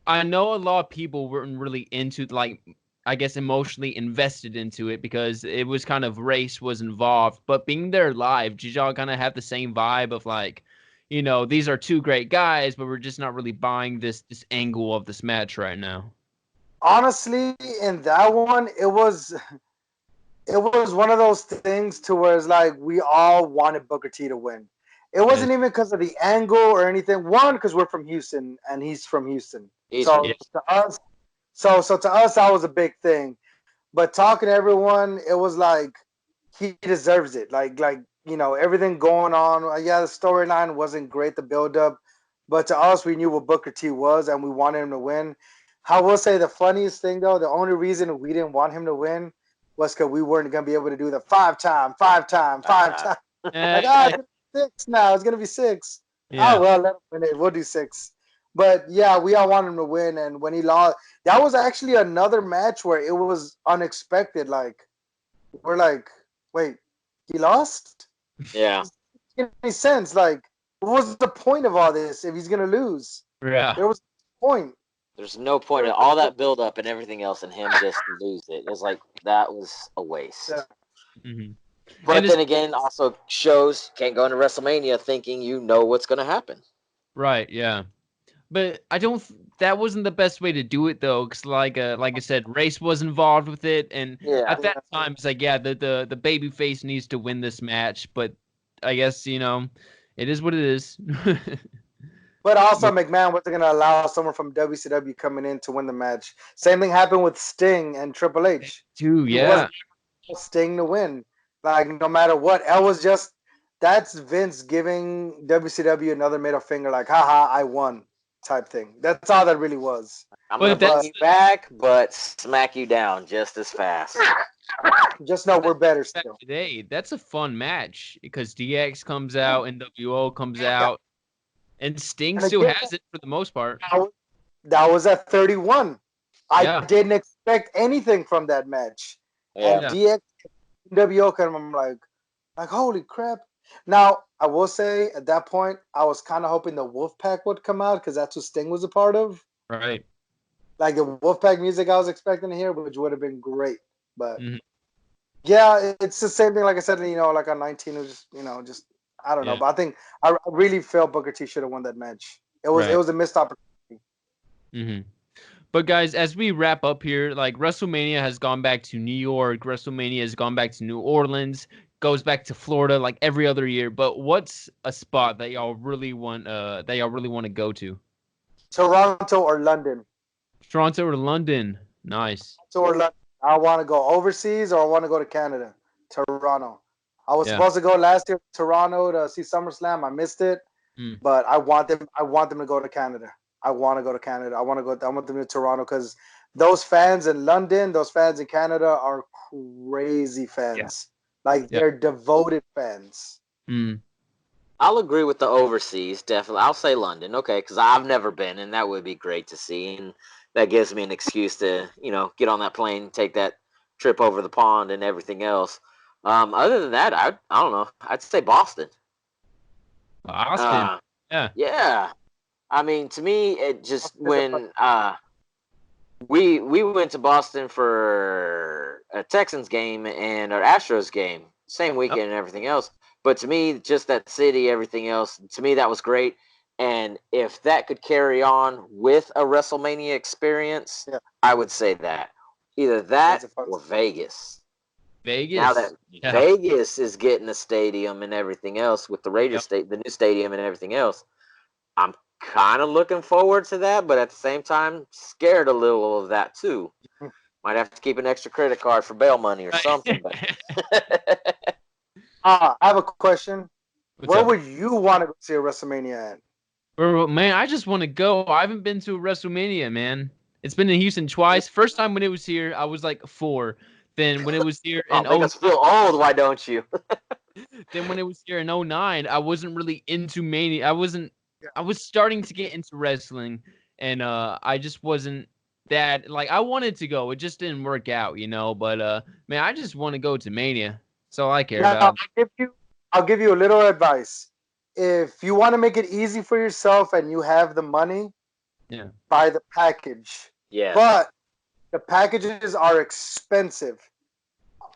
I know a lot of people weren't really into, like, I guess emotionally invested into it because it was kind of race was involved. But being there live, did y'all kind of have the same vibe of like, these are two great guys, but we're just not really buying this angle of this match right now? Honestly, in that one, it was one of those things to where it's like we all wanted Booker T to win. It wasn't even because of the angle or anything. One, because we're from Houston and he's from Houston. To us, to us, that was a big thing. But talking to everyone, it was like he deserves it. Like everything going on. Yeah, the storyline wasn't great, the build up, but to us, we knew what Booker T was and we wanted him to win. I will say the funniest thing though, the only reason we didn't want him to win was because we weren't gonna be able to do the five time. Like, it's gonna be 6 now. It's gonna be 6. Yeah. Oh well, let him win it. We'll do 6. But yeah, we all wanted him to win, and when he lost, that was actually another match where it was unexpected. Like, we're like, wait, he lost? Yeah. It doesn't make any sense. Like, what was the point of all this if he's gonna lose? Yeah. There was no point. There's no point in all that build up and everything else and him just lose it. It was like that was a waste. Yeah. Mm-hmm. But then again, also shows can't go into WrestleMania thinking you know what's going to happen. Right. Yeah. But that wasn't the best way to do it though, because like I said, race was involved with it, and at that time it's like, the baby face needs to win this match, but I guess it is what it is. But also, McMahon wasn't going to allow someone from WCW coming in to win the match. Same thing happened with Sting and Triple H. Too, yeah. Sting to win, like no matter what. That's Vince giving WCW another middle finger, like, haha, I won. type thing. That's all that really was. I'm going to bring you back, but smack you down just as fast. Just know we're better still. Today, that's a fun match because DX comes out, NWO comes out, and Sting still has it for the most part. That was at 31. I didn't expect anything from that match. And DX, NWO, I'm like, holy crap. Now, I will say at that point, I was kind of hoping the Wolfpack would come out because that's who Sting was a part of. Right. Like the Wolfpack music I was expecting to hear, which would have been great. But yeah, it's the same thing. Like I said, like on 19, it was just I don't know. But I think I really felt Booker T should have won that match. It was a missed opportunity. Mm-hmm. But guys, as we wrap up here, like WrestleMania has gone back to New York, WrestleMania has gone back to New Orleans, goes back to Florida like every other year. But what's a spot that y'all really want to go to? Toronto or London. Toronto or London. Nice. Or London. I want to go overseas or I want to go to Canada. Toronto. I was supposed to go last year to Toronto to see SummerSlam. I missed it. But I want them to go to Canada. I want to go to Canada. I want them to Toronto because those fans in London, those fans in Canada are crazy fans. They're devoted fans. I'll agree with the overseas, definitely. I'll say London, okay, because I've never been, and that would be great to see. And that gives me an excuse to, get on that plane, take that trip over the pond and everything else. Other than that, I don't know. I'd say Boston. Boston? Yeah. I mean, to me, it just when we went to Boston for a Texans game and an Astros game, same weekend and everything else. But to me, just that city, everything else, to me, that was great. And if that could carry on with a WrestleMania experience, I would say that. Either that or Vegas. Vegas? Now that Vegas is getting a stadium and everything else with the Raiders the new stadium and everything else, I'm kind of looking forward to that, but at the same time, scared a little of that too. Might have to keep an extra credit card for bail money or something. I have a question. Where would you want to go see a WrestleMania at? Man, I just want to go. I haven't been to a WrestleMania, man. It's been in Houston twice. First time when it was here, I was like 4. Then when it was here in make us feel old, why don't you? Then when it was here in 09, I wasn't really into Mania. I was starting to get into wrestling, and I just wasn't that I wanted to go. It just didn't work out, But man, I just want to go to Mania. That's all I care about. I'll give you a little advice. If you want to make it easy for yourself and you have the money, buy the package. Yeah. But the packages are expensive.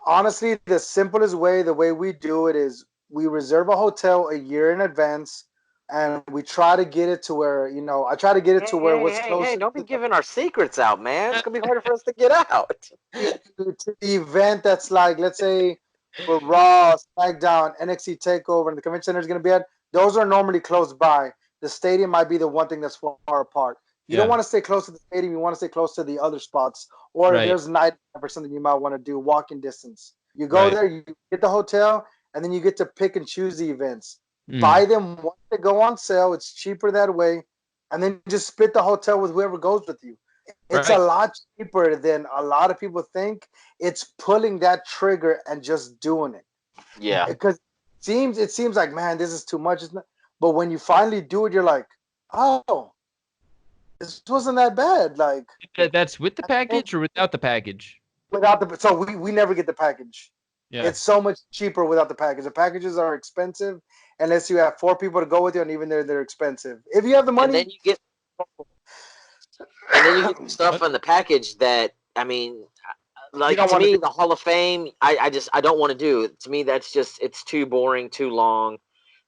Honestly, the simplest way, the way we do it is we reserve a hotel a year in advance, and we try to get it to where, I try to get it to where what's close. Hey, don't be giving our secrets out, man. It's going to be harder for us to get out. To the event that's let's say, for Raw, SmackDown, NXT TakeOver, and the convention center is going to be at, those are normally close by. The stadium might be the one thing that's far apart. You don't want to stay close to the stadium. You want to stay close to the other spots. Or if there's night or something you might want to do, walking distance. You go there, you get the hotel, and then you get to pick and choose the events. Buy them once they go on sale. It's cheaper that way. And then just split the hotel with whoever goes with you. It's a lot cheaper than a lot of people think. It's pulling that trigger and just doing it. Yeah. Because it seems like, man, this is too much. But when you finally do it, you're like, oh, this wasn't that bad. That's with the package or without the package? So we never get the package. Yeah. It's so much cheaper without the package. The packages are expensive unless you have 4 people to go with you, and even they're expensive. If you have the money, and then you get stuff in the package that, I mean, to me, the Hall of Fame, I don't want to do. To me, it's too boring, too long.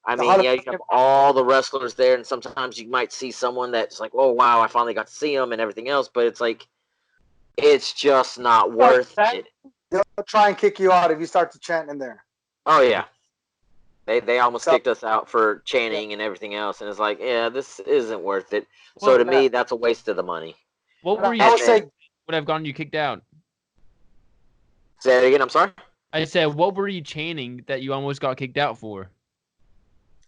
I mean, you have all the wrestlers there, and sometimes you might see someone that's like, oh, wow, I finally got to see them and everything else, but it's like, it's just not worth it. They'll try and kick you out if you start to chant in there. Oh, yeah. They almost kicked us out for chanting and everything else, and it's like, yeah, this isn't worth it. So to me, that's a waste of the money. What were you saying would have gotten you kicked out? Say that again, I'm sorry? I said, what were you chanting that you almost got kicked out for?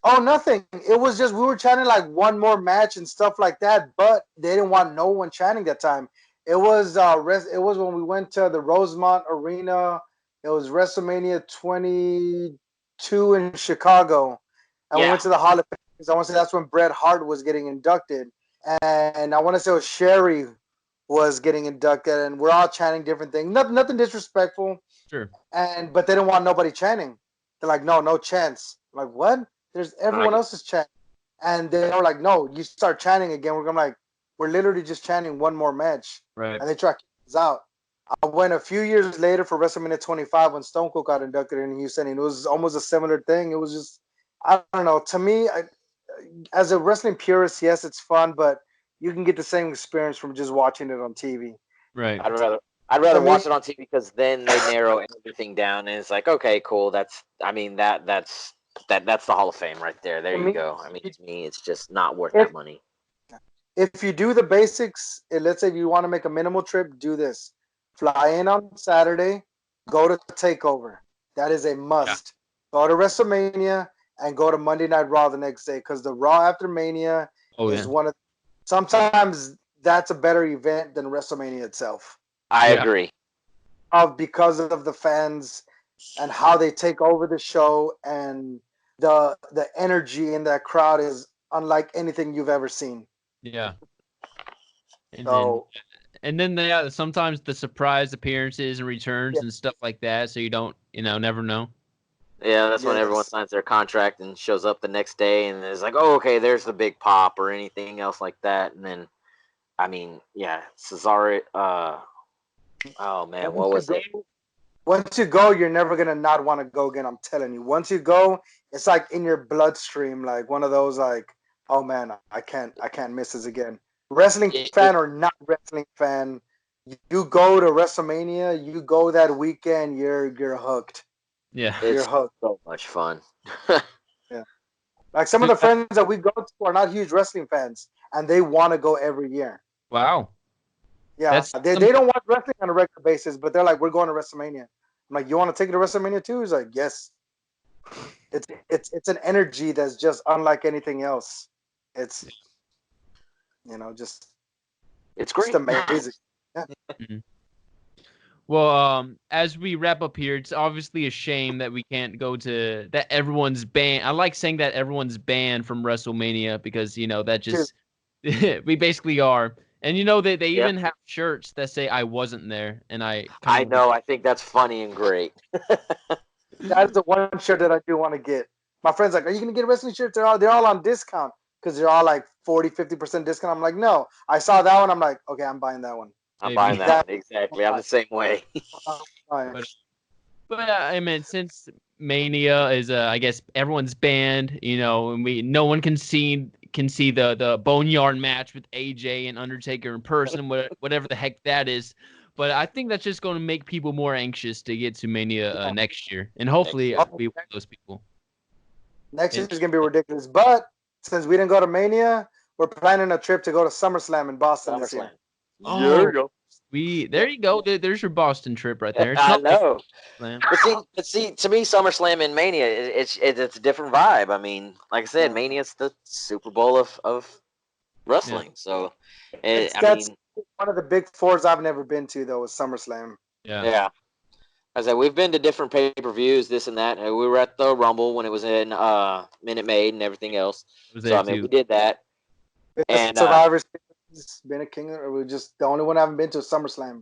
Oh, nothing. It was just we were chanting like one more match and stuff like that, but they didn't want no one chanting that time. It was it was when we went to the Rosemont Arena. It was WrestleMania 22 in Chicago. And we Yeah. went to the Hall of Fame. I want to say that's when Bret Hart was getting inducted. And I want to say it was Sherry was getting inducted, and we're all chanting different things. Nothing disrespectful. Sure. But they didn't want nobody chanting. They're like, no chants. I'm like, what? There's everyone else is chanting. And they were like, no, you start chanting again. We're going like, we're literally just chanting one more match. Right. And they try to kick us out. I went a few years later for WrestleMania 25 when Stone Cold got inducted in Houston, and it was almost a similar thing. It was just, I don't know. To me, as a wrestling purist, yes, it's fun, but you can get the same experience from just watching it on TV. Right. I'd rather watch it on TV because then they narrow everything down, and it's like, okay, cool. That's the Hall of Fame right there. There you go. I mean, to me, it's just not worth that money. If you do the basics, let's say if you want to make a minimal trip, do this. Fly in on Saturday, go to TakeOver. That is a must. Yeah. Go to WrestleMania and go to Monday Night Raw the next day because the Raw after Mania is one of. Sometimes that's a better event than WrestleMania itself. I agree. Because of the fans and how they take over the show, and the energy in that crowd is unlike anything you've ever seen. Yeah. And then they sometimes the surprise appearances and returns and stuff like that, so you don't, never know. Yeah, that's when everyone signs their contract and shows up the next day and is like, oh, okay, there's the big pop or anything else like that. And then, I mean, yeah, Cesaro, oh, man, what was it? Once you go, you're never going to not want to go again, I'm telling you. Once you go, it's like in your bloodstream, like one of those like, oh, man, I can't miss this again. Wrestling fan or not wrestling fan, you go to WrestleMania, you go that weekend, you're hooked. Yeah, it's so much fun. Yeah, like some of the friends that we go to are not huge wrestling fans, and they want to go every year. Wow. Yeah, they don't watch wrestling on a regular basis, but they're like, we're going to WrestleMania. I'm like, you want to take it to WrestleMania too? He's like, yes. It's an energy that's just unlike anything else. It's it's great. Just amazing. Yeah. Mm-hmm. Well, as we wrap up here, it's obviously a shame that we can't go to that everyone's banned. I like saying that everyone's banned from WrestleMania because that just we basically are. And they even have shirts that say I wasn't there, and I know. I think that's funny and great. That is the one shirt that I do want to get. My friend's like, "Are you gonna get a wrestling shirt?" They're all on discount because they're all like 40-50% discount. I'm like, no. I saw that one. I'm like, okay, I'm buying that one. I'm buying that one, exactly. I'm the same way. But I mean, since Mania is, I guess everyone's banned, and no one can see the Boneyard match with AJ and Undertaker in person, whatever the heck that is. But I think that's just going to make people more anxious to get to Mania next year, and hopefully be one of those people. Next year is going to be ridiculous, but since we didn't go to Mania, we're planning a trip to go to SummerSlam in Boston this year. Oh, there you go. There's your Boston trip right there. I know. But see, to me, SummerSlam and Mania, it's a different vibe. I mean, like I said, Mania's the Super Bowl of wrestling. So, that's one of the big fours I've never been to, though, is SummerSlam. Yeah. I said we've been to different pay-per-views, this and that. We were at the Rumble when it was in Minute Maid and everything else. So I mean, we did that. And Survivor Series, been a king. We're just the only one I haven't been to is SummerSlam.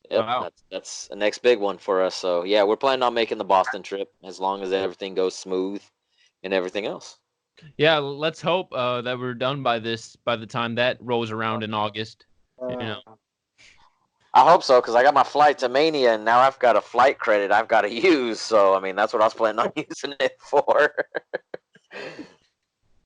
Yep, wow. That's the next big one for us. So yeah, we're planning on making the Boston trip as long as everything goes smooth and everything else. Yeah, let's hope that we're done by the time that rolls around in August. I hope so, because I got my flight to Mania, and now I've got a flight credit I've got to use. So, I mean, that's what I was planning on using it for.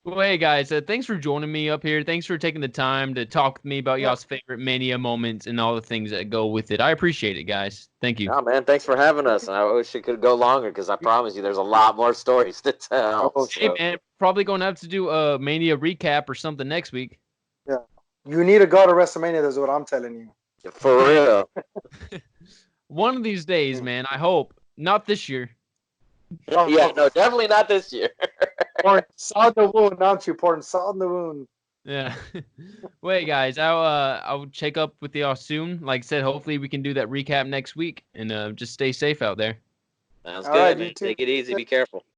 Well, hey, guys, thanks for joining me up here. Thanks for taking the time to talk with me about y'all's favorite Mania moments and all the things that go with it. I appreciate it, guys. Thank you. Oh, man, thanks for having us. I wish it could go longer, because I promise you there's a lot more stories to tell. Hey, man, probably going to have to do a Mania recap or something next week. Yeah. You need to go to WrestleMania, that's what I'm telling you. For real. One of these days, man, I hope. Not this year. Yeah, no, definitely not this year. Pouring salt in the wound, aren't you? Pouring salt in the wound. Yeah. Wait, guys, I'll check up with y'all soon. Like I said, hopefully we can do that recap next week, and just stay safe out there. Sounds All good, right, man. you too. Take it easy. Be careful.